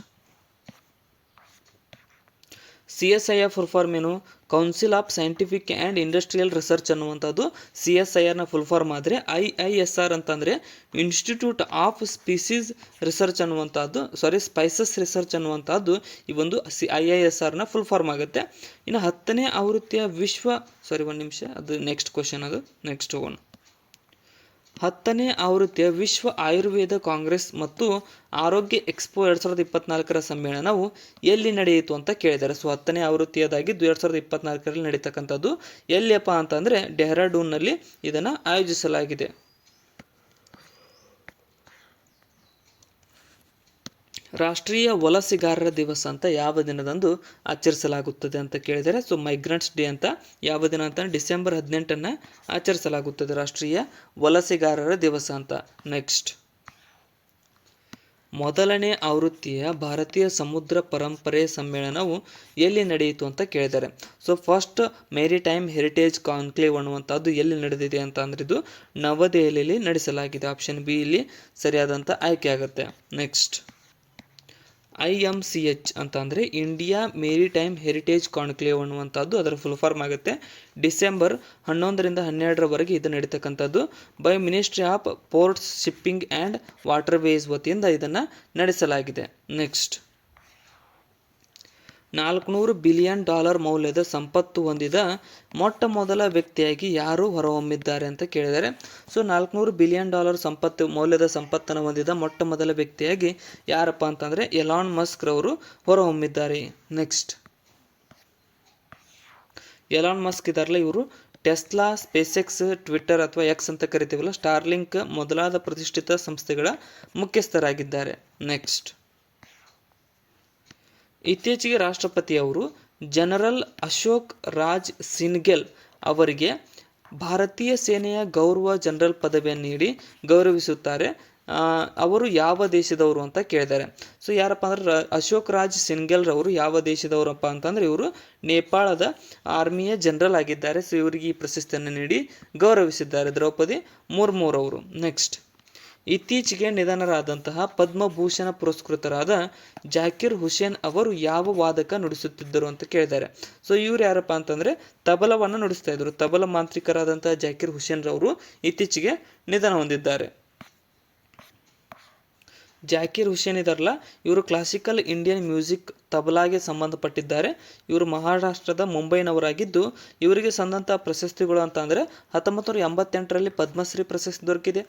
CSIR ಫುಲ್ ಫಾರ್ಮ್ ಏನು? Council of scientific and industrial research ಅನ್ನುವಂಥದ್ದು CSIRನ ಫುಲ್ ಫಾರ್ಮ್ ಆದರೆ IISR ಅಂತಂದರೆ ಇನ್ಸ್ಟಿಟ್ಯೂಟ್ ಆಫ್ ಸ್ಪೀಸೀಸ್ ರಿಸರ್ಚ್ ಅನ್ನುವಂಥದ್ದು ಸ್ಪೈಸಸ್ ರಿಸರ್ಚ್ ಅನ್ನುವಂಥದ್ದು ಈ ಒಂದು IISRನ ಫುಲ್ ಫಾರ್ಮ್ ಆಗುತ್ತೆ. ಇನ್ನು 10ನೇ ಆವೃತ್ತಿಯ ಒಂದು ನಿಮಿಷ, ಅದು ನೆಕ್ಸ್ಟ್ ಕ್ವಶನ್, ಅದು ನೆಕ್ಸ್ಟ್ ಹೋಗೋಣ. 10ನೇ ಆವೃತ್ತಿಯ ವಿಶ್ವ ಆಯುರ್ವೇದ ಕಾಂಗ್ರೆಸ್ ಮತ್ತು ಆರೋಗ್ಯ ಎಕ್ಸ್ಪೋ 2024ರ ಸಮ್ಮೇಳನವು ಎಲ್ಲಿ ನಡೆಯಿತು ಅಂತ ಕೇಳಿದ್ದಾರೆ. ಸೊ 10ನೇ ಆವೃತ್ತಿಯದಾಗಿದ್ದು 2024ರಲ್ಲಿ ನಡೀತಕ್ಕಂಥದ್ದು ಎಲ್ಲಿಯಪ್ಪ ಅಂತಂದರೆ ಡೆಹ್ರಾಡೂನ್ನಲ್ಲಿ ಇದನ್ನು ಆಯೋಜಿಸಲಾಗಿದೆ. ರಾಷ್ಟ್ರೀಯ ವಲಸಿಗಾರರ ದಿವಸ ಅಂತ ಯಾವ ದಿನದಂದು ಆಚರಿಸಲಾಗುತ್ತದೆ ಅಂತ ಕೇಳಿದರೆ ಸೊ ಮೈಗ್ರೆಂಟ್ಸ್ ಡೇ ಅಂತ ಯಾವ ದಿನ ಅಂತ ಡಿಸೆಂಬರ್ 18 ಆಚರಿಸಲಾಗುತ್ತದೆ ರಾಷ್ಟ್ರೀಯ ವಲಸಿಗಾರರ ದಿವಸ ಅಂತ. ನೆಕ್ಸ್ಟ್, ಮೊದಲನೇ ಆವೃತ್ತಿಯ ಭಾರತೀಯ ಸಮುದ್ರ ಪರಂಪರೆ ಸಮ್ಮೇಳನವು ಎಲ್ಲಿ ನಡೆಯಿತು ಅಂತ ಕೇಳಿದ್ದಾರೆ. So first maritime heritage conclave ಅನ್ನುವಂಥದ್ದು ಎಲ್ಲಿ ನಡೆದಿದೆ ಅಂತ ಅಂದ್ರೆ ಇದು ನವದೆಹಲಿಯಲ್ಲಿ ನಡೆಸಲಾಗಿದೆ. ಆಪ್ಷನ್ ಬಿ ಇಲ್ಲಿ ಸರಿಯಾದಂಥ ಆಯ್ಕೆ ಆಗುತ್ತೆ. ನೆಕ್ಸ್ಟ್, IMCH ಅಂತ ಅಂದರೆ ಇಂಡಿಯಾ ಮೇರಿಟೈಮ್ ಹೆರಿಟೇಜ್ ಕಾನ್ಕ್ಲೇವ್ ಅನ್ನುವಂಥದ್ದು ಅದರ ಫುಲ್ ಫಾರ್ಮ್ ಆಗುತ್ತೆ. ಡಿಸೆಂಬರ್ 11ರಿಂದ 12ರವರೆಗೆ ಇದು ನಡೀತಕ್ಕಂಥದ್ದು by ministry of ports shipping and waterways ವತಿಯಿಂದ ಇದನ್ನು ನಡೆಸಲಾಗಿದೆ. ನೆಕ್ಸ್ಟ್, $400 ಬಿಲಿಯನ್ ಮೌಲ್ಯದ ಸಂಪತ್ತು ಹೊಂದಿದ ಮೊಟ್ಟ ಮೊದಲ ವ್ಯಕ್ತಿಯಾಗಿ ಯಾರು ಹೊರಹೊಮ್ಮಿದ್ದಾರೆ ಅಂತ ಕೇಳಿದ್ದಾರೆ. ಸೊ $400 ಬಿಲಿಯನ್ ಮೌಲ್ಯದ ಸಂಪತ್ತನ್ನು ಹೊಂದಿದ ಮೊಟ್ಟ ಮೊದಲ ವ್ಯಕ್ತಿಯಾಗಿ ಯಾರಪ್ಪ ಅಂತಂದರೆ ಎಲಾನ್ ಮಸ್ಕ್ ರವರು ಹೊರಹೊಮ್ಮಿದ್ದಾರೆ. ನೆಕ್ಸ್ಟ್, ಎಲಾನ್ ಮಸ್ಕ್ ಇದಾರಲ್ಲ ಇವರು ಟೆಸ್ಲಾ, ಸ್ಪೇಸ್ಎಕ್ಸ್, ಟ್ವಿಟ್ಟರ್ ಅಥವಾ ಎಕ್ಸ್ ಅಂತ ಕರಿತೀವಲ್ಲ, ಸ್ಟಾರ್ಲಿಂಕ್ ಮೊದಲಾದ ಪ್ರತಿಷ್ಠಿತ ಸಂಸ್ಥೆಗಳ ಮುಖ್ಯಸ್ಥರಾಗಿದ್ದಾರೆ. ನೆಕ್ಸ್ಟ್, ಇತ್ತೀಚೆಗೆ ರಾಷ್ಟ್ರಪತಿಯವರು ಜನರಲ್ ಅಶೋಕ್ ರಾಜ್ ಸಿನ್ಗೆಲ್ ಅವರಿಗೆ ಭಾರತೀಯ ಸೇನೆಯ ಗೌರವ ಜನರಲ್ ಪದವಿಯನ್ನು ನೀಡಿ ಗೌರವಿಸುತ್ತಾರೆ. ಅವರು ಯಾವ ದೇಶದವರು ಅಂತ ಕೇಳಿದ್ದಾರೆ. ಸೊ ಯಾರಪ್ಪ ಅಂದ್ರೆ ಅಶೋಕ್ ರಾಜ್ ಸಿನ್ಗೆಲ್ ರವರು ಯಾವ ದೇಶದವರಪ್ಪ ಅಂತಂದ್ರೆ ಇವರು ನೇಪಾಳದ ಆರ್ಮಿಯ ಜನರಲ್ ಆಗಿದ್ದಾರೆ. ಸೊ ಇವರಿಗೆ ಈ ಪ್ರಶಸ್ತಿಯನ್ನು ನೀಡಿ ಗೌರವಿಸಿದ್ದಾರೆ ದ್ರೌಪದಿ ಮುರ್ಮು ಅವರು. ನೆಕ್ಸ್ಟ್, ಇತ್ತೀಚೆಗೆ ನಿಧನರಾದಂತಹ ಪದ್ಮಭೂಷಣ ಪುರಸ್ಕೃತರಾದ ಜಾಕಿರ್ ಹುಸೇನ್ ಅವರು ಯಾವ ವಾದಕ ನುಡಿಸುತ್ತಿದ್ದರು ಅಂತ ಕೇಳಿದ್ದಾರೆ. ಸೊ ಇವ್ರು ಯಾರಪ್ಪ ಅಂತಂದರೆ ತಬಲವನ್ನು ನುಡಿಸ್ತಾ ಇದ್ರು. ತಬಲ ಮಾಂತ್ರಿಕರಾದಂತಹ ಜಾಕಿರ್ ಹುಸೇನ್ ರವರು ಇತ್ತೀಚೆಗೆ ನಿಧನ ಹೊಂದಿದ್ದಾರೆ. ಜಾಕಿರ್ ಹುಸೇನ್ ಇದಾರಲ್ಲ ಇವರು ಕ್ಲಾಸಿಕಲ್ ಇಂಡಿಯನ್ ಮ್ಯೂಸಿಕ್ ತಬಲಾಗೆ ಸಂಬಂಧಪಟ್ಟಿದ್ದಾರೆ. ಇವರು ಮಹಾರಾಷ್ಟ್ರದ ಮುಂಬೈನವರಾಗಿದ್ದು ಇವರಿಗೆ ಸಂದಂಥ ಪ್ರಶಸ್ತಿಗಳು ಅಂತ ಅಂದರೆ 1988ರಲ್ಲಿ ಪದ್ಮಶ್ರೀ ಪ್ರಶಸ್ತಿ ದೊರಕಿದೆ,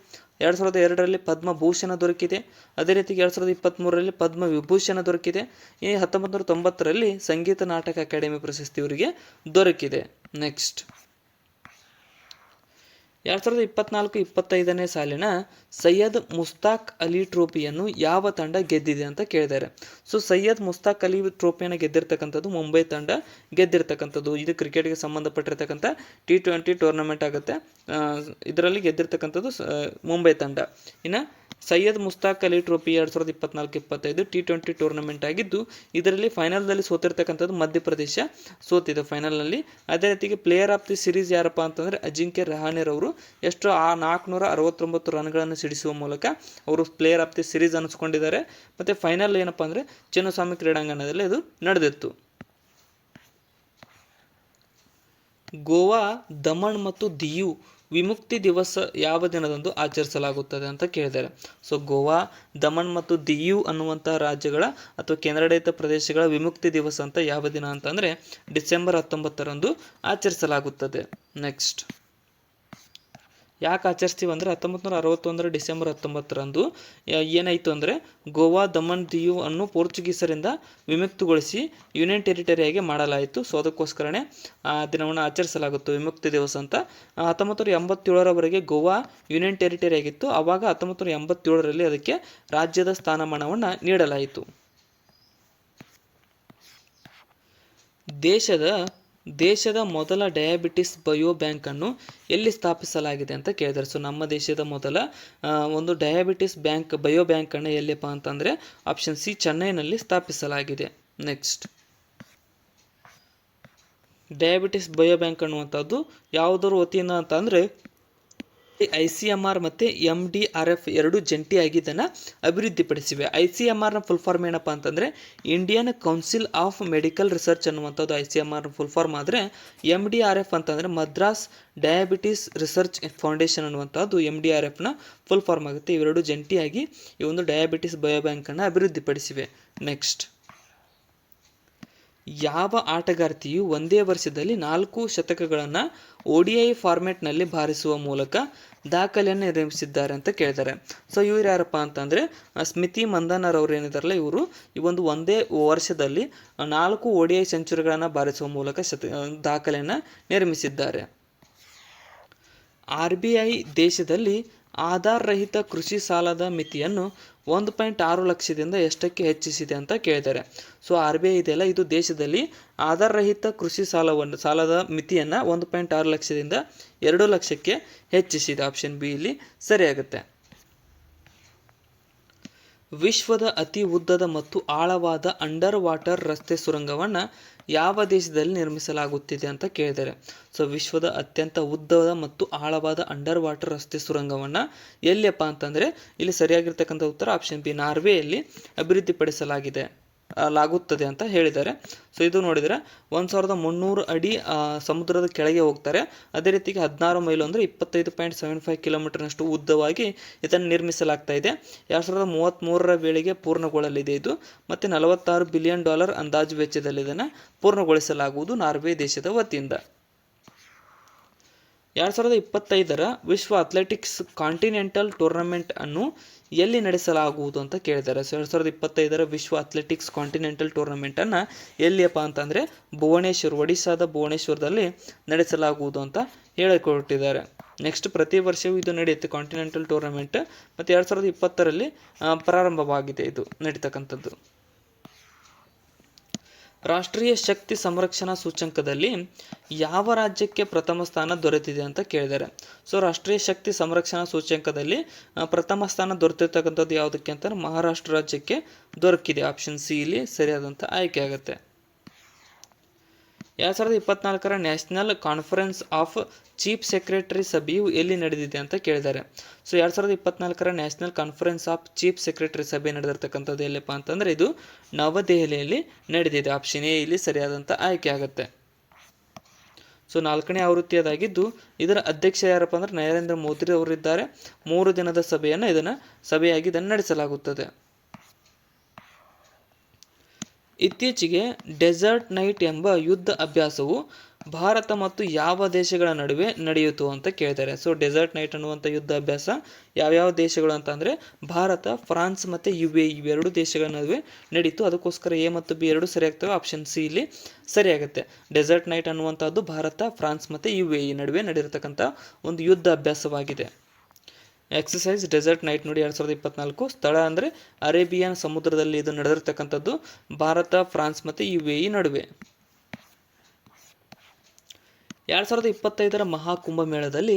2002ರಲ್ಲಿ ಪದ್ಮಭೂಷಣ ದೊರಕಿದೆ, ಅದೇ ರೀತಿ 2023ರಲ್ಲಿ ಪದ್ಮವಿಭೂಷಣ ದೊರಕಿದೆ, ಈ 1990ರಲ್ಲಿ ಸಂಗೀತ ನಾಟಕ ಅಕಾಡೆಮಿ ಪ್ರಶಸ್ತಿ ಇವರಿಗೆ ದೊರಕಿದೆ. ನೆಕ್ಸ್ಟ್, 2024-25ನೇ ಸಾಲಿನ ಸೈಯದ್ ಮುಸ್ತಾಕ್ ಅಲಿ ಟ್ರೋಫಿಯನ್ನು ಯಾವ ತಂಡ ಗೆದ್ದಿದೆ ಅಂತ ಕೇಳಿದ್ದಾರೆ. ಸೊ ಸೈಯದ್ ಮುಸ್ತಾಕ್ ಅಲಿ ಟ್ರೋಫಿಯನ್ನು ಗೆದ್ದಿರ್ತಕ್ಕಂಥದ್ದು ಮುಂಬೈ ತಂಡ ಗೆದ್ದಿರ್ತಕ್ಕಂಥದ್ದು. ಇದು ಕ್ರಿಕೆಟ್ಗೆ ಸಂಬಂಧಪಟ್ಟಿರ್ತಕ್ಕಂಥ T20 ಟೂರ್ನಮೆಂಟ್ ಆಗುತ್ತೆ. ಇದರಲ್ಲಿ ಗೆದ್ದಿರ್ತಕ್ಕಂಥದ್ದು ಮುಂಬೈ ತಂಡ. ಇನ್ನು Syed Mushtaq Ali trophy 2024-25 T20 tournament ಆಗಿದ್ದು ಇದರಲ್ಲಿ ಫೈನಲ್ನಲ್ಲಿ ಸೋತಿರ್ತಕ್ಕಂಥದ್ದು ಮಧ್ಯಪ್ರದೇಶ ಸೋತಿದೆ ಫೈನಲ್ನಲ್ಲಿ. ಅದೇ ರೀತಿಗೆ ಪ್ಲೇಯರ್ ಆಫ್ ದಿ ಸಿರೀಸ್ ಯಾರಪ್ಪ ಅಂತಂದರೆ ಅಜಿಂಕ್ಯ ರಹಾನೆರವರು ಎಷ್ಟು 469 ರನ್ಗಳನ್ನು ಸಿಡಿಸುವ ಮೂಲಕ ಅವರು ಪ್ಲೇಯರ್ ಆಫ್ ದಿ ಸಿರೀಸ್ ಅನಿಸ್ಕೊಂಡಿದ್ದಾರೆ. ಮತ್ತು ಫೈನಲ್ ಏನಪ್ಪ ಅಂದರೆ ಚಿನ್ನಸ್ವಾಮಿ ಕ್ರೀಡಾಂಗಣದಲ್ಲಿ ಇದು ನಡೆದಿತ್ತು. ಗೋವಾ, ದಮಣ್ ಮತ್ತು ದಿಯು ವಿಮುಕ್ತಿ ದಿವಸ ಯಾವ ದಿನದಂದು ಆಚರಿಸಲಾಗುತ್ತದೆ ಅಂತ ಕೇಳಿದ್ದಾರೆ. ಸೊ ಗೋವಾ, ದಮಣ್ ಮತ್ತು ದಿಯು ಅನ್ನುವಂಥ ರಾಜ್ಯಗಳ ಅಥವಾ ಕೇಂದ್ರಾಡಳಿತ ಪ್ರದೇಶಗಳ ವಿಮುಕ್ತಿ ದಿವಸ ಅಂತ ಯಾವ ದಿನ ಅಂತಂದರೆ ಡಿಸೆಂಬರ್ 19ರಂದು ಆಚರಿಸಲಾಗುತ್ತದೆ. ನೆಕ್ಸ್ಟ್, ಯಾಕೆ ಆಚರಿಸ್ತೀವಿ ಅಂದರೆ 1961 ಡಿಸೆಂಬರ್ 19ರಂದು ಏನಾಯಿತು ಅಂದರೆ ಗೋವಾ ದಮನ್ ದಿಯು ಅನ್ನು ಪೋರ್ಚುಗೀಸರಿಂದ ವಿಮುಕ್ತಗೊಳಿಸಿ ಯೂನಿಯನ್ ಟೆರಿಟರಿಯಾಗಿ ಮಾಡಲಾಯಿತು. ಸೊ ಅದಕ್ಕೋಸ್ಕರನೇ ಆ ದಿನವನ್ನು ಆಚರಿಸಲಾಗುತ್ತೆ ವಿಮುಕ್ತಿ ದಿವಸ ಅಂತ. 1987ರವರೆಗೆ ಗೋವಾ ಯೂನಿಯನ್ ಟೆರಿಟರಿ ಆಗಿತ್ತು. ಆವಾಗ 1987ರಲ್ಲಿ ಅದಕ್ಕೆ ರಾಜ್ಯದ ಸ್ಥಾನಮಾನವನ್ನು ನೀಡಲಾಯಿತು. ದೇಶದ ಮೊದಲ ಡಯಾಬಿಟಿಸ್ ಬಯೋ ಬ್ಯಾಂಕನ್ನು ಎಲ್ಲಿ ಸ್ಥಾಪಿಸಲಾಗಿದೆ ಅಂತ ಕೇಳಿದ್ದಾರೆ. ಸೊ ನಮ್ಮ ದೇಶದ ಮೊದಲ ಒಂದು ಡಯಾಬಿಟಿಸ್ ಬಯೋ ಬ್ಯಾಂಕನ್ನು ಎಲ್ಲಿಪ್ಪ ಅಂತಂದರೆ ಆಪ್ಷನ್ ಸಿ ಚೆನ್ನೈನಲ್ಲಿ ಸ್ಥಾಪಿಸಲಾಗಿದೆ. ನೆಕ್ಸ್ಟ್, ಡಯಾಬಿಟಿಸ್ ಬಯೋ ಬ್ಯಾಂಕ್ ಅನ್ನುವಂಥದ್ದು ಯಾವುದರ ವತಿಯಿಂದ ಅಂತ ಅಂದರೆ ICMR ಮತ್ತು MDRF ಎರಡು ಜಂಟಿಯಾಗಿ ಇದನ್ನು ಅಭಿವೃದ್ಧಿಪಡಿಸಿವೆ. ICMRನ ಫುಲ್ ಫಾರ್ಮ್ ಏನಪ್ಪ ಅಂತಂದರೆ Indian council of medical research ಅನ್ನುವಂಥದ್ದು ICMR ಫುಲ್ ಫಾರ್ಮ್ ಆದರೆ, MDRF ಅಂತಂದರೆ ಮದ್ರಾಸ್ ಡಯಾಬಿಟಿಸ್ ರಿಸರ್ಚ್ ಫೌಂಡೇಶನ್ ಅನ್ನುವಂಥದ್ದು MDRFನ ಫುಲ್ ಫಾರ್ಮ್ ಆಗುತ್ತೆ. ಇವೆರಡು ಜಂಟಿಯಾಗಿ ಈ ಒಂದು ಡಯಾಬಿಟಿಸ್ ಬಯೋ ಬ್ಯಾಂಕನ್ನು ಅಭಿವೃದ್ಧಿಪಡಿಸಿವೆ. ನೆಕ್ಸ್ಟ್, ಯಾವ ಆಟಗಾರ್ತಿಯು ಒಂದೇ ವರ್ಷದಲ್ಲಿ 4 ಶತಕಗಳನ್ನು ODI ಫಾರ್ಮ್ಯಾಟ್ನಲ್ಲಿ ಬಾರಿಸುವ ಮೂಲಕ ದಾಖಲೆಯನ್ನು ನಿರ್ಮಿಸಿದ್ದಾರೆ ಅಂತ ಕೇಳಿದ್ದಾರೆ. ಸೊ ಇವ್ರು ಯಾರಪ್ಪ ಅಂತಂದರೆ ಸ್ಮಿತಿ ಮಂದನರವ್ರು ಏನಿದಾರಲ್ಲ, ಇವರು ಈ ಒಂದೇ ವರ್ಷದಲ್ಲಿ 4 ODI ಸೆಂಚುರಿಗಳನ್ನು ಬಾರಿಸುವ ಮೂಲಕ ದಾಖಲೆಯನ್ನು ನಿರ್ಮಿಸಿದ್ದಾರೆ. RBI ದೇಶದಲ್ಲಿ ಆಧಾರ್ ರಹಿತ ಕೃಷಿ ಸಾಲದ ಮಿತಿಯನ್ನು 1.6 ಲಕ್ಷದಿಂದ ಎಷ್ಟಕ್ಕೆ ಹೆಚ್ಚಿಸಿದೆ ಅಂತ ಕೇಳಿದ್ದಾರೆ. ಸೊ RBI ಇದೆಯಲ್ಲ, ಇದು ದೇಶದಲ್ಲಿ ಆಧಾರ್ ರಹಿತ ಕೃಷಿ ಸಾಲದ ಮಿತಿಯನ್ನು 1.6 ಲಕ್ಷದಿಂದ 2 ಲಕ್ಷಕ್ಕೆ ಹೆಚ್ಚಿಸಿದೆ. ಆಪ್ಷನ್ ಬಿ ಇಲ್ಲಿ ಸರಿಯಾಗುತ್ತೆ. ವಿಶ್ವದ ಅತಿ ಉದ್ದದ ಮತ್ತು ಆಳವಾದ ಅಂಡರ್ ವಾಟರ್ ರಸ್ತೆ ಸುರಂಗವನ್ನು ಯಾವ ದೇಶದಲ್ಲಿ ನಿರ್ಮಿಸಲಾಗುತ್ತಿದೆ ಅಂತ ಕೇಳಿದ್ದಾರೆ. ಸೊ ವಿಶ್ವದ ಅತ್ಯಂತ ಉದ್ದದ ಮತ್ತು ಆಳವಾದ ಅಂಡರ್ ವಾಟರ್ ರಸ್ತೆ ಸುರಂಗವನ್ನು ಎಲ್ಲಿಯಪ್ಪ ಅಂತಂದರೆ ಇಲ್ಲಿ ಸರಿಯಾಗಿರ್ತಕ್ಕಂಥ ಉತ್ತರ ಆಪ್ಷನ್ ಬಿ ನಾರ್ವೆಯಲ್ಲಿ ಲಾಗುತ್ತದೆ ಅಂತ ಹೇಳಿದ್ದಾರೆ. ಸೊ ಇದು ನೋಡಿದರೆ 1300 ಅಡಿ ಸಮುದ್ರದ ಕೆಳಗೆ ಹೋಗ್ತಾರೆ. ಅದೇ ರೀತಿಗೆ 16 ಮೈಲು ಅಂದರೆ 25.75 ಕಿಲೋಮೀಟರ್ನಷ್ಟು ಉದ್ದವಾಗಿ ಇದನ್ನು ನಿರ್ಮಿಸಲಾಗ್ತಾ ಇದೆ. 2033ರ ವೇಳೆಗೆ ಪೂರ್ಣಗೊಳ್ಳಲಿದೆ ಇದು. ಮತ್ತು $46 ಬಿಲಿಯನ್ ಅಂದಾಜು ವೆಚ್ಚದಲ್ಲಿ ಇದನ್ನು ಪೂರ್ಣಗೊಳಿಸಲಾಗುವುದು ನಾರ್ವೆ ದೇಶದ ವತಿಯಿಂದ. 2025ರ ವಿಶ್ವ ಅಥ್ಲೆಟಿಕ್ಸ್ ಕಾಂಟಿನೆಂಟಲ್ ಟೂರ್ನಮೆಂಟ್ ಅನ್ನು ಎಲ್ಲಿ ನಡೆಸಲಾಗುವುದು ಅಂತ ಕೇಳಿದ್ದಾರೆ. ಸೊ 2025ರ ವಿಶ್ವ ಅಥ್ಲೆಟಿಕ್ಸ್ ಕಾಂಟಿನೆಂಟಲ್ ಟೂರ್ನಮೆಂಟನ್ನು ಎಲ್ಲಿಯಪ್ಪ ಅಂತಂದರೆ ಒಡಿಶಾದ ಭುವನೇಶ್ವರದಲ್ಲಿ ನಡೆಸಲಾಗುವುದು ಅಂತ ಹೇಳಿಕೊಟ್ಟಿದ್ದಾರೆ. ನೆಕ್ಸ್ಟ್, ಪ್ರತಿ ವರ್ಷವೂ ಇದು ನಡೆಯುತ್ತೆ ಕಾಂಟಿನೆಂಟಲ್ ಟೂರ್ನಮೆಂಟ್. ಮತ್ತು 2020ರಲ್ಲಿ ಪ್ರಾರಂಭವಾಗಿದೆ ಇದು ನಡೀತಕ್ಕಂಥದ್ದು. ರಾಷ್ಟ್ರೀಯ ಶಕ್ತಿ ಸಂರಕ್ಷಣಾ ಸೂಚ್ಯಂಕದಲ್ಲಿ ಯಾವ ರಾಜ್ಯಕ್ಕೆ ಪ್ರಥಮ ಸ್ಥಾನ ದೊರೆತಿದೆ ಅಂತ ಕೇಳಿದ್ದಾರೆ. ಸೊ ರಾಷ್ಟ್ರೀಯ ಶಕ್ತಿ ಸಂರಕ್ಷಣಾ ಸೂಚ್ಯಂಕದಲ್ಲಿ ಪ್ರಥಮ ಸ್ಥಾನ ದೊರೆತಿರ್ತಕ್ಕಂಥದ್ದು ಯಾವುದಕ್ಕೆ ಅಂತ ಮಹಾರಾಷ್ಟ್ರ ರಾಜ್ಯಕ್ಕೆ ದೊರಕಿದೆ. ಆಪ್ಷನ್ ಸಿ ಇಲ್ಲಿ ಸರಿಯಾದಂಥ ಆಯ್ಕೆ ಆಗುತ್ತೆ. 2024ರ national conference of chief secretary ಸಭೆಯು ಎಲ್ಲಿ ನಡೆದಿದೆ ಅಂತ ಕೇಳಿದ್ದಾರೆ. ಸೊ 2024ರ national conference of chief secretary ಸಭೆ ನಡೆದಿರ್ತಕ್ಕಂಥದ್ದು ಎಲ್ಲಿಪ್ಪ ಅಂತಂದರೆ ಇದು ನವದೆಹಲಿಯಲ್ಲಿ ನಡೆದಿದೆ. ಆಪ್ಷನ್ ಎ ಇಲ್ಲಿ ಸರಿಯಾದಂಥ ಆಯ್ಕೆ ಆಗುತ್ತೆ. ಸೊ 4ನೇ ಆವೃತ್ತಿಯದಾಗಿದ್ದು ಇದರ ಅಧ್ಯಕ್ಷ ಯಾರಪ್ಪ ಅಂದರೆ ನರೇಂದ್ರ ಮೋದಿ ಅವರಿದ್ದಾರೆ. 3 ದಿನದ ಸಭೆಯಾಗಿ ಇದನ್ನು ನಡೆಸಲಾಗುತ್ತದೆ. ಇತ್ತೀಚೆಗೆ ಡೆಸರ್ಟ್ ನೈಟ್ ಎಂಬ ಯುದ್ಧ ಅಭ್ಯಾಸವು ಭಾರತ ಮತ್ತು ಯಾವ ದೇಶಗಳ ನಡುವೆ ನಡೆಯಿತು ಅಂತ ಕೇಳಿದ್ದಾರೆ. ಸೊ ಡೆಸರ್ಟ್ ನೈಟ್ ಅನ್ನುವಂಥ ಯುದ್ಧ ಅಭ್ಯಾಸ ಯಾವ್ಯಾವ ದೇಶಗಳು ಅಂತ ಅಂದರೆ ಭಾರತ, ಫ್ರಾನ್ಸ್ ಮತ್ತು UAE ಇವೆರಡು ದೇಶಗಳ ನಡುವೆ ನಡೀತು. ಅದಕ್ಕೋಸ್ಕರ ಎ ಮತ್ತು ಬಿ ಎರಡು ಸರಿಯಾಗ್ತವೆ. ಆಪ್ಷನ್ ಸಿ ಇಲ್ಲಿ ಸರಿಯಾಗುತ್ತೆ. ಡೆಸರ್ಟ್ ನೈಟ್ ಅನ್ನುವಂಥದ್ದು ಭಾರತ, ಫ್ರಾನ್ಸ್ ಮತ್ತು UAE ನಡುವೆ ನಡೆದಿರತಕ್ಕಂಥ ಒಂದು ಯುದ್ಧ ಅಭ್ಯಾಸವಾಗಿದೆ. ಎಕ್ಸಸೈಸ್ ಡೆಸರ್ಟ್ ನೈಟ್ ನೋಡಿ 2024. ಸ್ಥಳ ಅಂದರೆ ಅರೇಬಿಯನ್ ಸಮುದ್ರದಲ್ಲಿ ಇದು ನಡೆದಿರ್ತಕ್ಕಂಥದ್ದು ಭಾರತ, ಫ್ರಾನ್ಸ್ ಮತ್ತು UAE ನಡುವೆ. 2025ರ ಮಹಾಕುಂಭಮೇಳದಲ್ಲಿ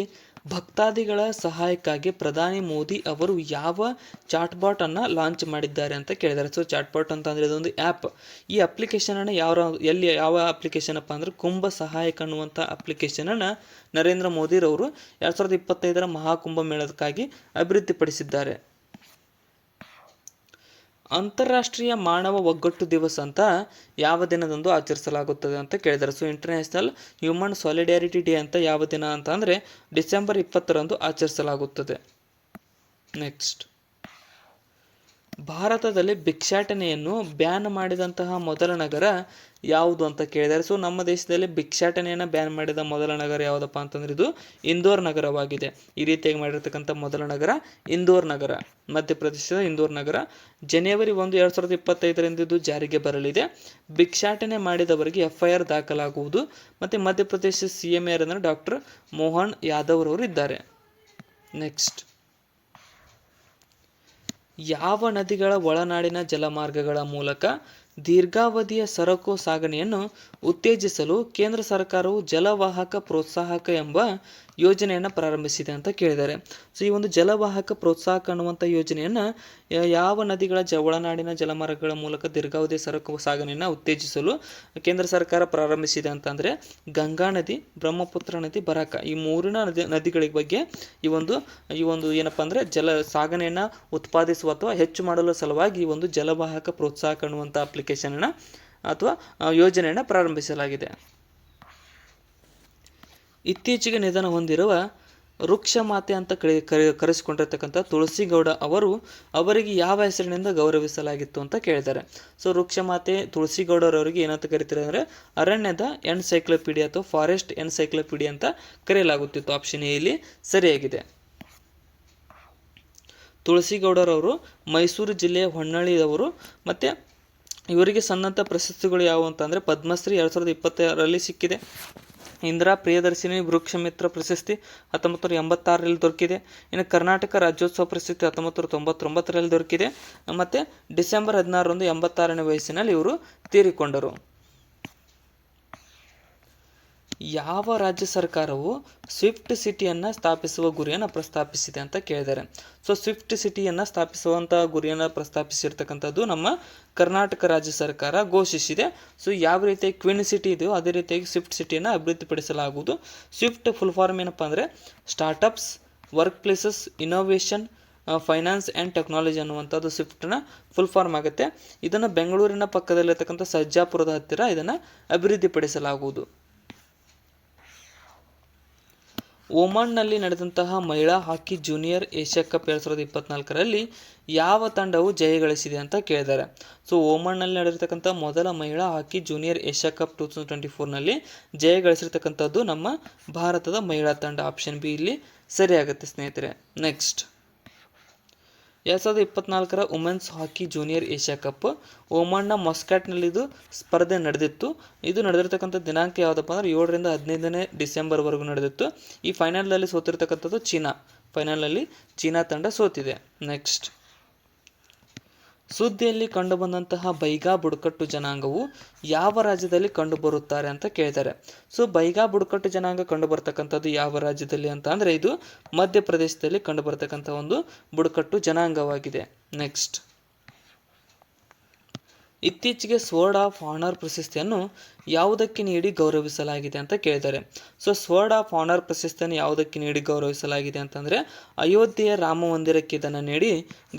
ಭಕ್ತಾದಿಗಳ ಸಹಾಯಕ್ಕಾಗಿ ಪ್ರಧಾನಿ ಮೋದಿ ಅವರು ಯಾವ ಚಾಟ್ಬಾಟ್ ಅನ್ನು ಲಾಂಚ್ ಮಾಡಿದ್ದಾರೆ ಅಂತ ಕೇಳಿದ್ದಾರೆ. ಸೊ ಚಾಟ್ಬಾಟ್ ಅಂತಂದರೆ ಇದೊಂದು ಆ್ಯಪ್. ಈ ಅಪ್ಲಿಕೇಶನನ್ನು ಯಾವ ಅಪ್ಲಿಕೇಶನ್ ಅಪ್ಪ ಅಂದರೆ ಕುಂಭ ಸಹಾಯಕ ಅನ್ನುವಂಥ ಅಪ್ಲಿಕೇಶನನ್ನು ನರೇಂದ್ರ ಮೋದಿರವರು 2025ರ ಮಹಾಕುಂಭಮೇಳಕ್ಕಾಗಿ ಅಭಿವೃದ್ಧಿಪಡಿಸಿದ್ದಾರೆ. ಅಂತಾರಾಷ್ಟ್ರೀಯ ಮಾನವ ಒಗ್ಗಟ್ಟು ದಿವಸ ಅಂತ ಯಾವ ದಿನದಂದು ಆಚರಿಸಲಾಗುತ್ತದೆ ಅಂತ ಕೇಳಿದ್ದಾರೆ. ಸೊ ಇಂಟರ್ನ್ಯಾಷನಲ್ ಹ್ಯೂಮನ್ ಸಾಲಿಡ್ಯಾರಿಟಿ ಡೇ ಅಂತ ಯಾವ ದಿನ ಅಂತ ಅಂದರೆ ಡಿಸೆಂಬರ್ 20ರಂದು ಆಚರಿಸಲಾಗುತ್ತದೆ. ನೆಕ್ಸ್ಟ್, ಭಾರತದಲ್ಲಿ ಭಿಕ್ಷಾಟನೆಯನ್ನು ಬ್ಯಾನ್ ಮಾಡಿದಂತಹ ಮೊದಲ ನಗರ ಯಾವುದು ಅಂತ ಕೇಳಿದ್ದಾರೆ. ಸೊ ನಮ್ಮ ದೇಶದಲ್ಲಿ ಭಿಕ್ಷಾಟನೆಯನ್ನು ಬ್ಯಾನ್ ಮಾಡಿದ ಮೊದಲ ನಗರ ಯಾವುದಪ್ಪ ಅಂತಂದ್ರೆ ಇದು ಇಂದೋರ್ ನಗರವಾಗಿದೆ. ಈ ರೀತಿಯಾಗಿ ಮಾಡಿರ್ತಕ್ಕಂಥ ಮೊದಲ ನಗರ ಇಂದೋರ್ ನಗರ, ಮಧ್ಯಪ್ರದೇಶದ ಇಂದೋರ್ ನಗರ. ಜನವರಿ 1, 2025 ಇದು ಜಾರಿಗೆ ಬರಲಿದೆ. ಭಿಕ್ಷಾಟನೆ ಮಾಡಿದವರಿಗೆ FIR ದಾಖಲಾಗುವುದು. ಮತ್ತು ಮಧ್ಯಪ್ರದೇಶ CM ಯಾರಂದ್ರೆ ಡಾಕ್ಟರ್ ಮೋಹನ್ ಯಾದವ್ ರವರು ಇದ್ದಾರೆ. ನೆಕ್ಸ್ಟ್, ಯಾವ ನದಿಗಳ ಒಳನಾಡಿನ ಜಲಮಾರ್ಗಗಳ ಮೂಲಕ ದೀರ್ಘಾವಧಿಯ ಸರಕು ಸಾಗಣೆಯನ್ನು ಉತ್ತೇಜಿಸಲು ಕೇಂದ್ರ ಸರ್ಕಾರವು ಜಲವಾಹಕ ಪ್ರೋತ್ಸಾಹಕ ಎಂಬ ಯೋಜನೆಯನ್ನು ಪ್ರಾರಂಭಿಸಿದೆ ಅಂತ ಕೇಳಿದ್ದಾರೆ. ಸೊ ಈ ಒಂದು ಜಲವಾಹಕ ಪ್ರೋತ್ಸಾಹಕ ಅನ್ನುವಂಥ ಯೋಜನೆಯನ್ನು ಯಾವ ನದಿಗಳ ಒಳನಾಡಿನ ಜಲಮಾರ್ಗಗಳ ಮೂಲಕ ದೀರ್ಘಾವಧಿಯ ಸರಕು ಸಾಗಣೆಯನ್ನು ಉತ್ತೇಜಿಸಲು ಕೇಂದ್ರ ಸರ್ಕಾರ ಪ್ರಾರಂಭಿಸಿದೆ ಅಂತಂದರೆ ಗಂಗಾ ನದಿ, ಬ್ರಹ್ಮಪುತ್ರ ನದಿ, ಬರಾಕ, ಈ ಮೂರಿನ ನದಿಗಳ ಬಗ್ಗೆ ಈ ಒಂದು ಏನಪ್ಪ ಅಂದರೆ ಜಲ ಸಾಗಣೆಯನ್ನು ಉತ್ಪಾದಿಸುವ ಅಥವಾ ಹೆಚ್ಚು ಮಾಡಲು ಸಲುವಾಗಿ ಈ ಒಂದು ಜಲವಾಹಕ ಪ್ರೋತ್ಸಾಹಕ ಅನ್ನುವಂಥ ಅಪ್ಲಿಕೇಶನನ್ನು ಅಥವಾ ಯೋಜನೆಯನ್ನು ಪ್ರಾರಂಭಿಸಲಾಗಿದೆ. ಇತ್ತೀಚೆಗೆ ನಿಧನ ಹೊಂದಿರುವ ವೃಕ್ಷ ಮಾತೆ ಅಂತ ಕರೆಸಿಕೊಂಡಿರ್ತಕ್ಕಂಥ ತುಳಸಿ ಗೌಡ ಅವರಿಗೆ ಯಾವ ಹೆಸರಿನಿಂದ ಗೌರವಿಸಲಾಗಿತ್ತು ಅಂತ ಕೇಳಿದ್ದಾರೆ. ಸೊ ವೃಕ್ಷ ಮಾತೆ ತುಳಸಿ ಗೌಡರವರಿಗೆ ಏನಂತ ಕರಿತಾರೆ ಅಂದರೆ ಅರಣ್ಯದ ಎನ್ಸೈಕ್ಲೋಪೀಡಿಯಾ ಅಥವಾ ಫಾರೆಸ್ಟ್ ಎನ್ಸೈಕ್ಲೋಪೀಡಿಯಾ ಅಂತ ಕರೆಯಲಾಗುತ್ತಿತ್ತು. ಆಪ್ಷನ್ ಎ ಇಲ್ಲಿ ಸರಿಯಾಗಿದೆ. ತುಳಸಿ ಗೌಡರವರು ಮೈಸೂರು ಜಿಲ್ಲೆಯ ಹೊನ್ನಳ್ಳಿಯವರು. ಮತ್ತು ಇವರಿಗೆ ಸಂದಂಥ ಪ್ರಶಸ್ತಿಗಳು ಯಾವುವು ಅಂತಂದರೆ ಪದ್ಮಶ್ರೀ 2026ರಲ್ಲಿ ಸಿಕ್ಕಿದೆ. ಇಂದಿರಾ ಪ್ರಿಯದರ್ಶಿನಿ ವೃಕ್ಷ ಮಿತ್ರ ಪ್ರಶಸ್ತಿ 1986ರಲ್ಲಿ ದೊರಕಿದೆ. ಇನ್ನು ಕರ್ನಾಟಕ ರಾಜ್ಯೋತ್ಸವ ಪ್ರಶಸ್ತಿ 1999ರಲ್ಲಿ ದೊರಕಿದೆ. ಮತ್ತು ಡಿಸೆಂಬರ್ 16ರಂದು 86ನೇ ವಯಸ್ಸಿನಲ್ಲಿ ಇವರು ತೀರಿಕೊಂಡರು. ಯಾವ ರಾಜ್ಯ ಸರ್ಕಾರವು ಸ್ವಿಫ್ಟ್ ಸಿಟಿಯನ್ನು ಸ್ಥಾಪಿಸುವ ಗುರಿಯನ್ನು ಪ್ರಸ್ತಾಪಿಸಿದೆ ಅಂತ ಕೇಳಿದ್ದಾರೆ. ಸೊ ಸ್ವಿಫ್ಟ್ ಸಿಟಿಯನ್ನು ಸ್ಥಾಪಿಸುವಂಥ ಗುರಿಯನ್ನು ಪ್ರಸ್ತಾಪಿಸಿರ್ತಕ್ಕಂಥದ್ದು ನಮ್ಮ ಕರ್ನಾಟಕ ರಾಜ್ಯ ಸರ್ಕಾರ ಘೋಷಿಸಿದೆ. ಸೊ ಯಾವ ರೀತಿಯಾಗಿ ಕ್ವಿನ್ ಸಿಟಿ ಇದೆಯೋ ಅದೇ ರೀತಿಯಾಗಿ ಸ್ವಿಫ್ಟ್ ಸಿಟಿಯನ್ನು ಅಭಿವೃದ್ಧಿಪಡಿಸಲಾಗುವುದು. ಸ್ವಿಫ್ಟ್ ಫುಲ್ ಫಾರ್ಮ್ ಏನಪ್ಪ ಅಂದರೆ startups, work places, innovation, finance and technology ಅನ್ನುವಂಥದ್ದು ಸ್ವಿಫ್ಟ್ನ ಫುಲ್ ಫಾರ್ಮ್ ಆಗುತ್ತೆ. ಇದನ್ನು ಬೆಂಗಳೂರಿನ ಪಕ್ಕದಲ್ಲಿರ್ತಕ್ಕಂಥ ಸರ್ಜಾಪುರದ ಹತ್ತಿರ ಇದನ್ನು ಅಭಿವೃದ್ಧಿಪಡಿಸಲಾಗುವುದು. ಒಮಾನ್ನಲ್ಲಿ ನಡೆದಂತಹ ಮಹಿಳಾ ಹಾಕಿ ಜೂನಿಯರ್ ಏಷ್ಯಾ ಕಪ್ 2024ರಲ್ಲಿ ಯಾವ ತಂಡವು ಜಯ ಗಳಿಸಿದೆ ಅಂತ ಕೇಳಿದ್ದಾರೆ. ಸೊ ಒಮಾನ್ನಲ್ಲಿ ನಡೆದಿರ್ತಕ್ಕಂಥ ಮೊದಲ ಮಹಿಳಾ ಹಾಕಿ ಜೂನಿಯರ್ ಏಷ್ಯಾ ಕಪ್ 2024ನಲ್ಲಿ ಜಯ ಗಳಿಸಿರ್ತಕ್ಕಂಥದ್ದು ನಮ್ಮ ಭಾರತದ ಮಹಿಳಾ ತಂಡ. ಆಪ್ಷನ್ ಬಿ ಇಲ್ಲಿ ಸರಿಯಾಗುತ್ತೆ ಸ್ನೇಹಿತರೆ. ನೆಕ್ಸ್ಟ್, 2024ರ ವುಮೆನ್ಸ್ ಹಾಕಿ ಜೂನಿಯರ್ ಏಷ್ಯಾ ಕಪ್ ಒಮಾನ್ನ ಮಸ್ಕಾಟ್ನಲ್ಲಿದು ಸ್ಪರ್ಧೆ ನಡೆದಿತ್ತು. ಇದು ನಡೆದಿರ್ತಕ್ಕಂಥ ದಿನಾಂಕ ಯಾವುದಪ್ಪ ಅಂದರೆ 7ರಿಂದ 15ನೇ ಡಿಸೆಂಬರ್ವರೆಗೂ ನಡೆದಿತ್ತು. ಈ ಫೈನಲ್ನಲ್ಲಿ ಸೋತಿರ್ತಕ್ಕಂಥದ್ದು ಚೀನಾ. ಫೈನಲ್ನಲ್ಲಿ ಚೀನಾ ತಂಡ ಸೋತಿದೆ. ನೆಕ್ಸ್ಟ್, ಸುದ್ದಿಯಲ್ಲಿ ಕಂಡುಬಂದಂತಹ ಬೈಗಾ ಬುಡಕಟ್ಟು ಜನಾಂಗವು ಯಾವ ರಾಜ್ಯದಲ್ಲಿ ಕಂಡುಬರುತ್ತಾರೆ ಅಂತ ಕೇಳಿದ್ದಾರೆ. ಸೊ ಬೈಗಾ ಬುಡಕಟ್ಟು ಜನಾಂಗ ಕಂಡುಬರ್ತಕ್ಕಂಥದ್ದು ಯಾವ ರಾಜ್ಯದಲ್ಲಿ ಅಂತ ಅಂದರೆ ಇದು ಮಧ್ಯಪ್ರದೇಶದಲ್ಲಿ ಕಂಡುಬರ್ತಕ್ಕಂಥ ಒಂದು ಬುಡಕಟ್ಟು ಜನಾಂಗವಾಗಿದೆ. ನೆಕ್ಸ್ಟ್, ಇತ್ತೀಚೆಗೆ ಸ್ವರ್ಡ್ ಆಫ್ ಆನರ್ ಪ್ರಶಸ್ತಿಯನ್ನು ಯಾವುದಕ್ಕೆ ನೀಡಿ ಗೌರವಿಸಲಾಗಿದೆ ಅಂತ ಕೇಳಿದ್ದಾರೆ. ಸೊ ಸ್ವರ್ಡ್ ಆಫ್ ಆನರ್ ಪ್ರಶಸ್ತಿಯನ್ನು ಯಾವುದಕ್ಕೆ ನೀಡಿ ಗೌರವಿಸಲಾಗಿದೆ ಅಂತಂದರೆ ಅಯೋಧ್ಯೆಯ ರಾಮ ಮಂದಿರಕ್ಕೆ ಇದನ್ನು ನೀಡಿ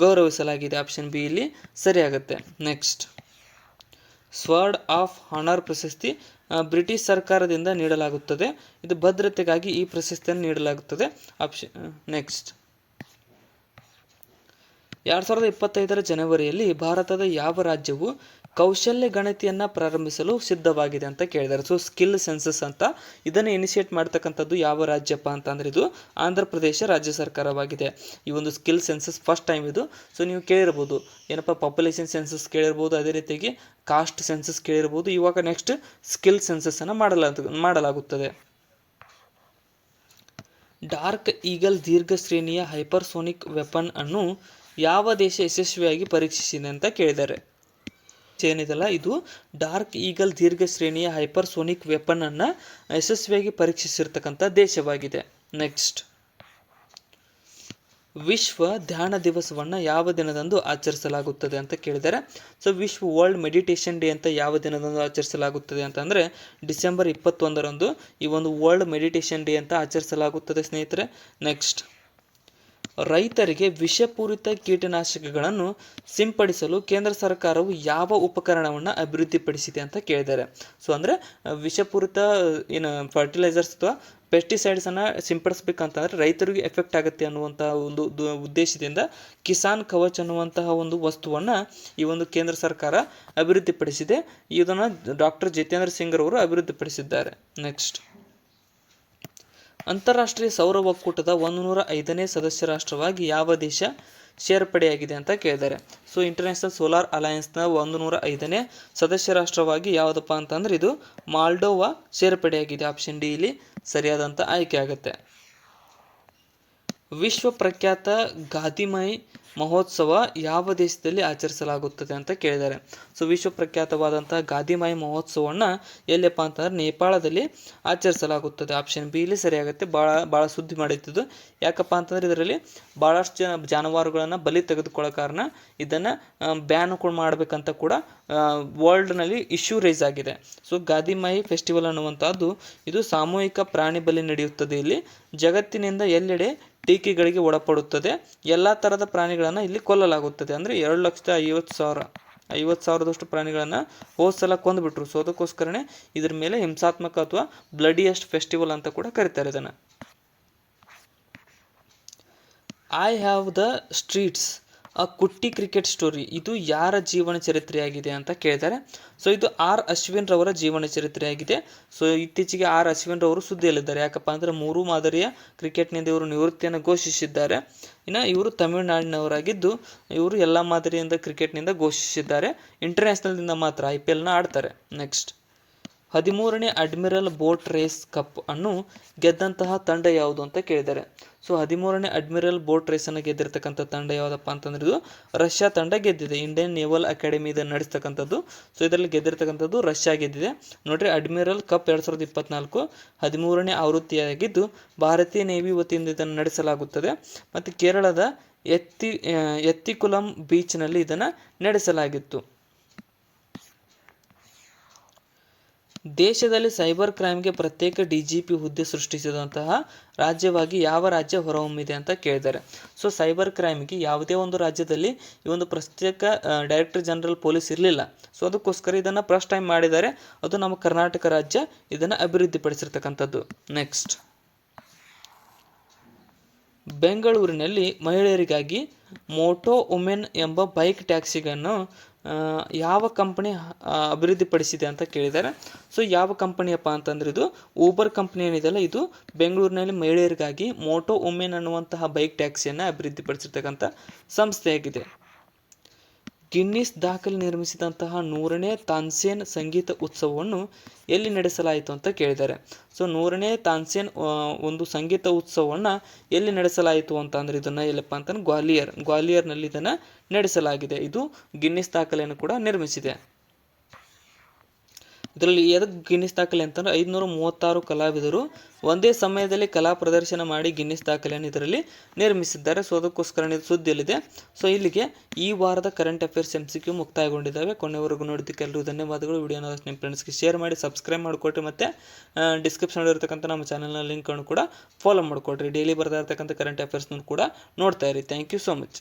ಗೌರವಿಸಲಾಗಿದೆ. ಆಪ್ಷನ್ ಬಿ ಇಲ್ಲಿ ಸರಿಯಾಗುತ್ತೆ. ನೆಕ್ಸ್ಟ್, ಸ್ವರ್ಡ್ ಆಫ್ ಆನರ್ ಪ್ರಶಸ್ತಿ ಬ್ರಿಟಿಷ್ ಸರ್ಕಾರದಿಂದ ನೀಡಲಾಗುತ್ತದೆ. ಇದು ಭದ್ರತೆಗಾಗಿ ಈ ಪ್ರಶಸ್ತಿಯನ್ನು ನೀಡಲಾಗುತ್ತದೆ. ನೆಕ್ಸ್ಟ್, 2025ರ ಜನವರಿಯಲ್ಲಿ ಭಾರತದ ಯಾವ ರಾಜ್ಯವು ಕೌಶಲ್ಯ ಗಣತಿಯನ್ನು ಪ್ರಾರಂಭಿಸಲು ಸಿದ್ಧವಾಗಿದೆ ಅಂತ ಕೇಳಿದ್ದಾರೆ. ಸೊ ಸ್ಕಿಲ್ ಸೆನ್ಸಸ್ ಅಂತ ಇದನ್ನು ಇನಿಷಿಯೇಟ್ ಮಾಡ್ತಕ್ಕಂಥದ್ದು ಯಾವ ರಾಜ್ಯಪ್ಪ ಅಂತಂದರೆ ಇದು ಆಂಧ್ರ ಪ್ರದೇಶ ರಾಜ್ಯ ಸರ್ಕಾರವಾಗಿದೆ. ಈ ಒಂದು ಸ್ಕಿಲ್ ಸೆನ್ಸಸ್ ಫಸ್ಟ್ ಟೈಮ್ ಇದು. ಸೊ ನೀವು ಕೇಳಿರ್ಬೋದು ಏನಪ್ಪ ಪಾಪ್ಯುಲೇಷನ್ ಸೆನ್ಸಸ್ ಕೇಳಿರ್ಬೋದು, ಅದೇ ರೀತಿಯಾಗಿ ಕಾಸ್ಟ್ ಸೆನ್ಸಸ್ ಕೇಳಿರ್ಬೋದು. ಇವಾಗ ನೆಕ್ಸ್ಟ್ ಸ್ಕಿಲ್ ಸೆನ್ಸಸ್ಸನ್ನು ಮಾಡಲಾಗುತ್ತದೆ. ಡಾರ್ಕ್ ಈಗಲ್ ದೀರ್ಘ ಶ್ರೇಣಿಯ ಹೈಪರ್ಸೋನಿಕ್ ವೆಪನ್ ಅನ್ನು ಯಾವ ದೇಶ ಯಶಸ್ವಿಯಾಗಿ ಪರೀಕ್ಷಿಸಿದೆ ಅಂತ ಕೇಳಿದ್ದಾರೆ. ಏನಿದೆಲ್ಲ ಇದು ಡಾರ್ಕ್ ಈಗಲ್ ದೀರ್ಘ ಶ್ರೇಣಿಯ ಹೈಪರ್ಸೋನಿಕ್ ವೆಪನ್ ಅನ್ನು ಯಶಸ್ವಿಯಾಗಿ ಪರೀಕ್ಷಿಸಿರ್ತಕ್ಕಂಥ ದೇಶವಾಗಿದೆ. ನೆಕ್ಸ್ಟ್, ವಿಶ್ವ ಧ್ಯಾನ ದಿವಸವನ್ನು ಯಾವ ದಿನದಂದು ಆಚರಿಸಲಾಗುತ್ತದೆ ಅಂತ ಕೇಳಿದ್ದಾರೆ. ಸೊ ವಿಶ್ವ ವರ್ಲ್ಡ್ ಮೆಡಿಟೇಷನ್ ಡೇ ಅಂತ ಯಾವ ದಿನದಂದು ಆಚರಿಸಲಾಗುತ್ತದೆ ಅಂತಂದರೆ ಡಿಸೆಂಬರ್ 21ರಂದು ಈ ಒಂದು ವರ್ಲ್ಡ್ ಮೆಡಿಟೇಷನ್ ಡೇ ಅಂತ ಆಚರಿಸಲಾಗುತ್ತದೆ ಸ್ನೇಹಿತರೆ. ನೆಕ್ಸ್ಟ್, ರೈತರಿಗೆ ವಿಷಪೂರಿತ ಕೀಟನಾಶಕಗಳನ್ನು ಸಿಂಪಡಿಸಲು ಕೇಂದ್ರ ಸರ್ಕಾರವು ಯಾವ ಉಪಕರಣವನ್ನು ಅಭಿವೃದ್ಧಿಪಡಿಸಿದೆ ಅಂತ ಕೇಳಿದ್ದಾರೆ. ಸೊ ಅಂದರೆ ವಿಷಪೂರಿತ ಫರ್ಟಿಲೈಸರ್ಸ್ ಅಥವಾ ಪೆಸ್ಟಿಸೈಡ್ಸನ್ನು ಸಿಂಪಡಿಸ್ಬೇಕಂತಂದರೆ ರೈತರಿಗೆ ಎಫೆಕ್ಟ್ ಆಗುತ್ತೆ ಅನ್ನುವಂಥ ಒಂದು ಉದ್ದೇಶದಿಂದ ಕಿಸಾನ್ ಕವಚ್ ಅನ್ನುವಂತಹ ಒಂದು ವಸ್ತುವನ್ನು ಈ ಒಂದು ಕೇಂದ್ರ ಸರ್ಕಾರ ಅಭಿವೃದ್ಧಿಪಡಿಸಿದೆ. ಇದನ್ನು ಡಾಕ್ಟರ್ ಜಿತೇಂದ್ರ ಸಿಂಗ್ ಅವರು ಅಭಿವೃದ್ಧಿಪಡಿಸಿದ್ದಾರೆ. ನೆಕ್ಸ್ಟ್, ಅಂತಾರಾಷ್ಟ್ರೀಯ ಸೌರ ಒಕ್ಕೂಟದ 105ನೇ ಸದಸ್ಯ ರಾಷ್ಟ್ರವಾಗಿ ಯಾವ ದೇಶ ಸೇರ್ಪಡೆಯಾಗಿದೆ ಅಂತ ಕೇಳಿದ್ದಾರೆ. ಸೊ ಇಂಟರ್ನ್ಯಾಷನಲ್ ಸೋಲಾರ್ ಅಲಯನ್ಸ್ನ 105ನೇ ಸದಸ್ಯ ರಾಷ್ಟ್ರವಾಗಿ ಯಾವುದಪ್ಪ ಅಂತಂದ್ರೆ ಇದು ಮಾಲ್ಡೋವಾ ಸೇರ್ಪಡೆಯಾಗಿದೆ. ಆಪ್ಷನ್ ಡಿ ಇಲ್ಲಿ ಸರಿಯಾದಂಥ ಆಯ್ಕೆ ಆಗುತ್ತೆ. ವಿಶ್ವ ಪ್ರಖ್ಯಾತ ಗಾದಿಮೈ ಮಹೋತ್ಸವ ಯಾವ ದೇಶದಲ್ಲಿ ಆಚರಿಸಲಾಗುತ್ತದೆ ಅಂತ ಕೇಳಿದ್ದಾರೆ. ಸೊ ವಿಶ್ವ ಪ್ರಖ್ಯಾತವಾದಂತಹ ಗಾದಿಮೈ ಮಹೋತ್ಸವವನ್ನು ಎಲ್ಲಪ್ಪ ಅಂತಂದ್ರೆ ನೇಪಾಳದಲ್ಲಿ ಆಚರಿಸಲಾಗುತ್ತದೆ. ಆಪ್ಷನ್ ಬಿ ಇಲ್ಲಿ ಸರಿಯಾಗುತ್ತೆ. ಭಾಳ ಸುದ್ದಿ ಮಾಡಿದ್ದು. ಯಾಕಪ್ಪ ಅಂತಂದ್ರೆ ಇದರಲ್ಲಿ ಭಾಳಷ್ಟು ಜಾನುವಾರುಗಳನ್ನು ಬಲಿ ತೆಗೆದುಕೊಳ್ಳೋ ಕಾರಣ ಇದನ್ನು ಬ್ಯಾನ್ ಮಾಡಬೇಕಂತ ಕೂಡ ವರ್ಲ್ಡ್ನಲ್ಲಿ ಇಶ್ಯೂ ರೈಸ್ ಆಗಿದೆ. ಸೊ ಗಾದಿಮೈ ಫೆಸ್ಟಿವಲ್ ಅನ್ನುವಂಥದ್ದು ಇದು ಸಾಮೂಹಿಕ ಪ್ರಾಣಿ ಬಲಿ ನಡೆಯುತ್ತದೆ. ಇಲ್ಲಿ ಜಗತ್ತಿನಿಂದ ಎಲ್ಲೆಡೆ ಟೀಕೆಗಳಿಗೆ ಒಳಪಡುತ್ತದೆ. ಎಲ್ಲ ಥರದ ಪ್ರಾಣಿಗಳನ್ನು ಇಲ್ಲಿ ಕೊಲ್ಲಲಾಗುತ್ತದೆ. ಅಂದರೆ 2,50,000 ಪ್ರಾಣಿಗಳನ್ನು ಹೋದ ಸಲ ಕೊಂದುಬಿಟ್ರು. ಸೊ ಅದಕ್ಕೋಸ್ಕರನೇ ಇದ್ರ ಮೇಲೆ ಹಿಂಸಾತ್ಮಕ ಅಥವಾ ಬ್ಲಡಿಯೆಸ್ಟ್ ಫೆಸ್ಟಿವಲ್ ಅಂತ ಕೂಡ ಕರೀತಾರೆ ಇದನ್ನು. I have the streets a Kutty cricket story ಇದು ಯಾರ ಜೀವನ ಚರಿತ್ರೆಯಾಗಿದೆ ಅಂತ ಕೇಳಿದ್ದಾರೆ. ಸೊ ಇದು ಆರ್ ಅಶ್ವಿನ್ ರವರ ಜೀವನ ಚರಿತ್ರೆಯಾಗಿದೆ. ಸೊ ಇತ್ತೀಚೆಗೆ ಆರ್ ಅಶ್ವಿನ್ ರವರು ಸುದ್ದಿಯಲ್ಲಿದ್ದಾರೆ. ಯಾಕಪ್ಪ ಅಂದರೆ 3 ಮಾದರಿಯ ಕ್ರಿಕೆಟ್ನಿಂದ ಇವರು ನಿವೃತ್ತಿಯನ್ನು ಘೋಷಿಸಿದ್ದಾರೆ. ಇನ್ನು ಇವರು ತಮಿಳುನಾಡಿನವರಾಗಿದ್ದು ಇವರು ಎಲ್ಲ ಮಾದರಿಯಿಂದ ಕ್ರಿಕೆಟ್ನಿಂದ ಘೋಷಿಸಿದ್ದಾರೆ. ಇಂಟರ್ನ್ಯಾಷನಲ್ನಿಂದ ಮಾತ್ರ IPLನ ಆಡ್ತಾರೆ. ನೆಕ್ಸ್ಟ್, 13ನೇ ಅಡ್ಮಿರಲ್ ಬೋಟ್ ರೇಸ್ ಕಪ್ ಅನ್ನು ಗೆದ್ದಂತಹ ತಂಡ ಯಾವುದು ಅಂತ ಕೇಳಿದ್ದಾರೆ. ಸೊ 13ನೇ ಅಡ್ಮಿರಲ್ ಬೋಟ್ ರೇಸನ್ನು ಗೆದ್ದಿರ್ತಕ್ಕಂಥ ತಂಡ ಯಾವುದಪ್ಪ ಅಂತಂದ್ರೆ ಇದು ರಷ್ಯಾ ತಂಡ ಗೆದ್ದಿದೆ. ಇಂಡಿಯನ್ ನೇವಲ್ ಅಕಾಡೆಮಿ ಇದನ್ನು ನಡೆಸ್ತಕ್ಕಂಥದ್ದು. ಸೊ ಇದರಲ್ಲಿ ಗೆದ್ದಿರ್ತಕ್ಕಂಥದ್ದು ರಷ್ಯಾ ಗೆದ್ದಿದೆ. ನೋಡ್ರಿ, ಅಡ್ಮಿರಲ್ ಕಪ್ 2024 13ನೇ ಆವೃತ್ತಿಯಾಗಿದ್ದು ಭಾರತೀಯ ನೇವಿ ವತಿಯಿಂದ ಇದನ್ನು ನಡೆಸಲಾಗುತ್ತದೆ. ಮತ್ತು ಕೇರಳದ ಎತ್ತಿಕುಲಂ ಬೀಚ್ನಲ್ಲಿ ಇದನ್ನು ನಡೆಸಲಾಗಿತ್ತು. ದೇಶದಲ್ಲಿ ಸೈಬರ್ ಕ್ರೈಮ್ಗೆ ಪ್ರತ್ಯೇಕ DGP ಹುದ್ದೆ ಸೃಷ್ಟಿಸಿದಂತಹ ರಾಜ್ಯವಾಗಿ ಯಾವ ರಾಜ್ಯ ಹೊರಹೊಮ್ಮಿದೆ ಅಂತ ಕೇಳಿದ್ದಾರೆ. ಸೊ ಸೈಬರ್ ಕ್ರೈಮ್ಗೆ ಯಾವುದೇ ಒಂದು ರಾಜ್ಯದಲ್ಲಿ ಈ ಒಂದು ಪ್ರತ್ಯೇಕ ಡೈರೆಕ್ಟರ್ ಜನರಲ್ ಪೊಲೀಸ್ ಇರಲಿಲ್ಲ. ಸೊ ಅದಕ್ಕೋಸ್ಕರ ಇದನ್ನು ಫಸ್ಟ್ ಟೈಮ್ ಮಾಡಿದ್ದಾರೆ. ಅದು ನಮ್ಮ ಕರ್ನಾಟಕ ರಾಜ್ಯ ಇದನ್ನು ಅಭಿವೃದ್ಧಿಪಡಿಸಿರ್ತಕ್ಕಂಥದ್ದು. ನೆಕ್ಸ್ಟ್, ಬೆಂಗಳೂರಿನಲ್ಲಿ ಮಹಿಳೆಯರಿಗಾಗಿ ಮೋಟೋ ವುಮೆನ್ ಎಂಬ ಬೈಕ್ ಟ್ಯಾಕ್ಸಿಗಳನ್ನು ಯಾವ ಕಂಪನಿ ಅಭಿವೃದ್ಧಿಪಡಿಸಿದೆ ಅಂತ ಕೇಳಿದ್ದಾರೆ. ಸೊ ಯಾವ ಕಂಪನಿಯಪ್ಪ ಅಂತಂದ್ರೆ ಇದು ಊಬರ್ ಕಂಪನಿ ಏನಿದೆಯಲ್ಲ, ಇದು ಬೆಂಗಳೂರಿನಲ್ಲಿ ಮಹಿಳೆಯರಿಗಾಗಿ ಮೋಟೋ ವುಮೆನ್ ಅನ್ನುವಂತಹ ಬೈಕ್ ಟ್ಯಾಕ್ಸಿಯನ್ನು ಅಭಿವೃದ್ಧಿಪಡಿಸಿರ್ತಕ್ಕಂಥ ಸಂಸ್ಥೆಯಾಗಿದೆ. ಗಿನ್ನಿಸ್ ದಾಖಲೆ ನಿರ್ಮಿಸಿದಂತಹ 100ನೇ ತಾನ್ಸೇನ್ ಸಂಗೀತ ಉತ್ಸವವನ್ನು ಎಲ್ಲಿ ನಡೆಸಲಾಯಿತು ಅಂತ ಕೇಳಿದ್ದಾರೆ. ಸೊ 100ನೇ ತಾನ್ಸೇನ್ ಒಂದು ಸಂಗೀತ ಉತ್ಸವವನ್ನು ಎಲ್ಲಿ ನಡೆಸಲಾಯಿತು ಅಂತ ಅಂದ್ರೆ ಇದನ್ನು ಎಲ್ಲಪ್ಪ ಅಂತಂದ್ರೆ ಗ್ವಾಲಿಯರ್ನಲ್ಲಿ ಇದನ್ನು ನಡೆಸಲಾಗಿದೆ. ಇದು ಗಿನ್ನಿಸ್ ದಾಖಲೆಯನ್ನು ಕೂಡ ನಿರ್ಮಿಸಿದೆ. ಇದರಲ್ಲಿ ಎದಕ್ಕೆ ಗಿನ್ನಿಸ್ ದಾಖಲೆ ಅಂತಂದ್ರೆ 536 ಕಲಾವಿದರು ಒಂದೇ ಸಮಯದಲ್ಲಿ ಕಲಾ ಪ್ರದರ್ಶನ ಮಾಡಿ ಗಿನ್ನಿಸ್ ದಾಖಲೆಯನ್ನು ಇದರಲ್ಲಿ ನಿರ್ಮಿಸಿದ್ದಾರೆ. ಸೊ ಅದಕ್ಕೋಸ್ಕರ ಇದು ಸುದ್ದಿಯಲ್ಲಿದೆ. ಸೊ ಇಲ್ಲಿಗೆ ಈ ವಾರದ ಕರೆಂಟ್ ಅಫೇರ್ಸ್ MCQ ಮುಕ್ತಾಯಗೊಂಡಿದ್ದಾವೆ. ಕೊನೆವರೆಗೂ ನೋಡಿದ್ದಕ್ಕೆ ಎಲ್ಲರೂ ಧನ್ಯವಾದಗಳು. ವಿಡಿಯೋನ ನಿಮ್ಮ ಫ್ರೆಂಡ್ಸ್ಗೆ ಶೇರ್ ಮಾಡಿ, ಸಬ್ಸ್ಕ್ರೈಬ್ ಮಾಡಿಕೊಟ್ರಿ, ಮತ್ತು ಡಿಸ್ಕ್ರಿಪ್ಷನ್ ಇರತಕ್ಕಂಥ ನಮ್ಮ ಚಾನಲ್ನ ಲಿಂಕನ್ನು ಕೂಡ ಫಾಲೋ ಮಾಡಿಕೊಡ್ರಿ. ಡೈಲಿ ಬರ್ತಾ ಇರತಕ್ಕಂಥ ಕರೆಂಟ್ ಅಫೇರ್ಸ್ನ ಕೂಡ ನೋಡ್ತಾ ಇರಿ. Thank you so much.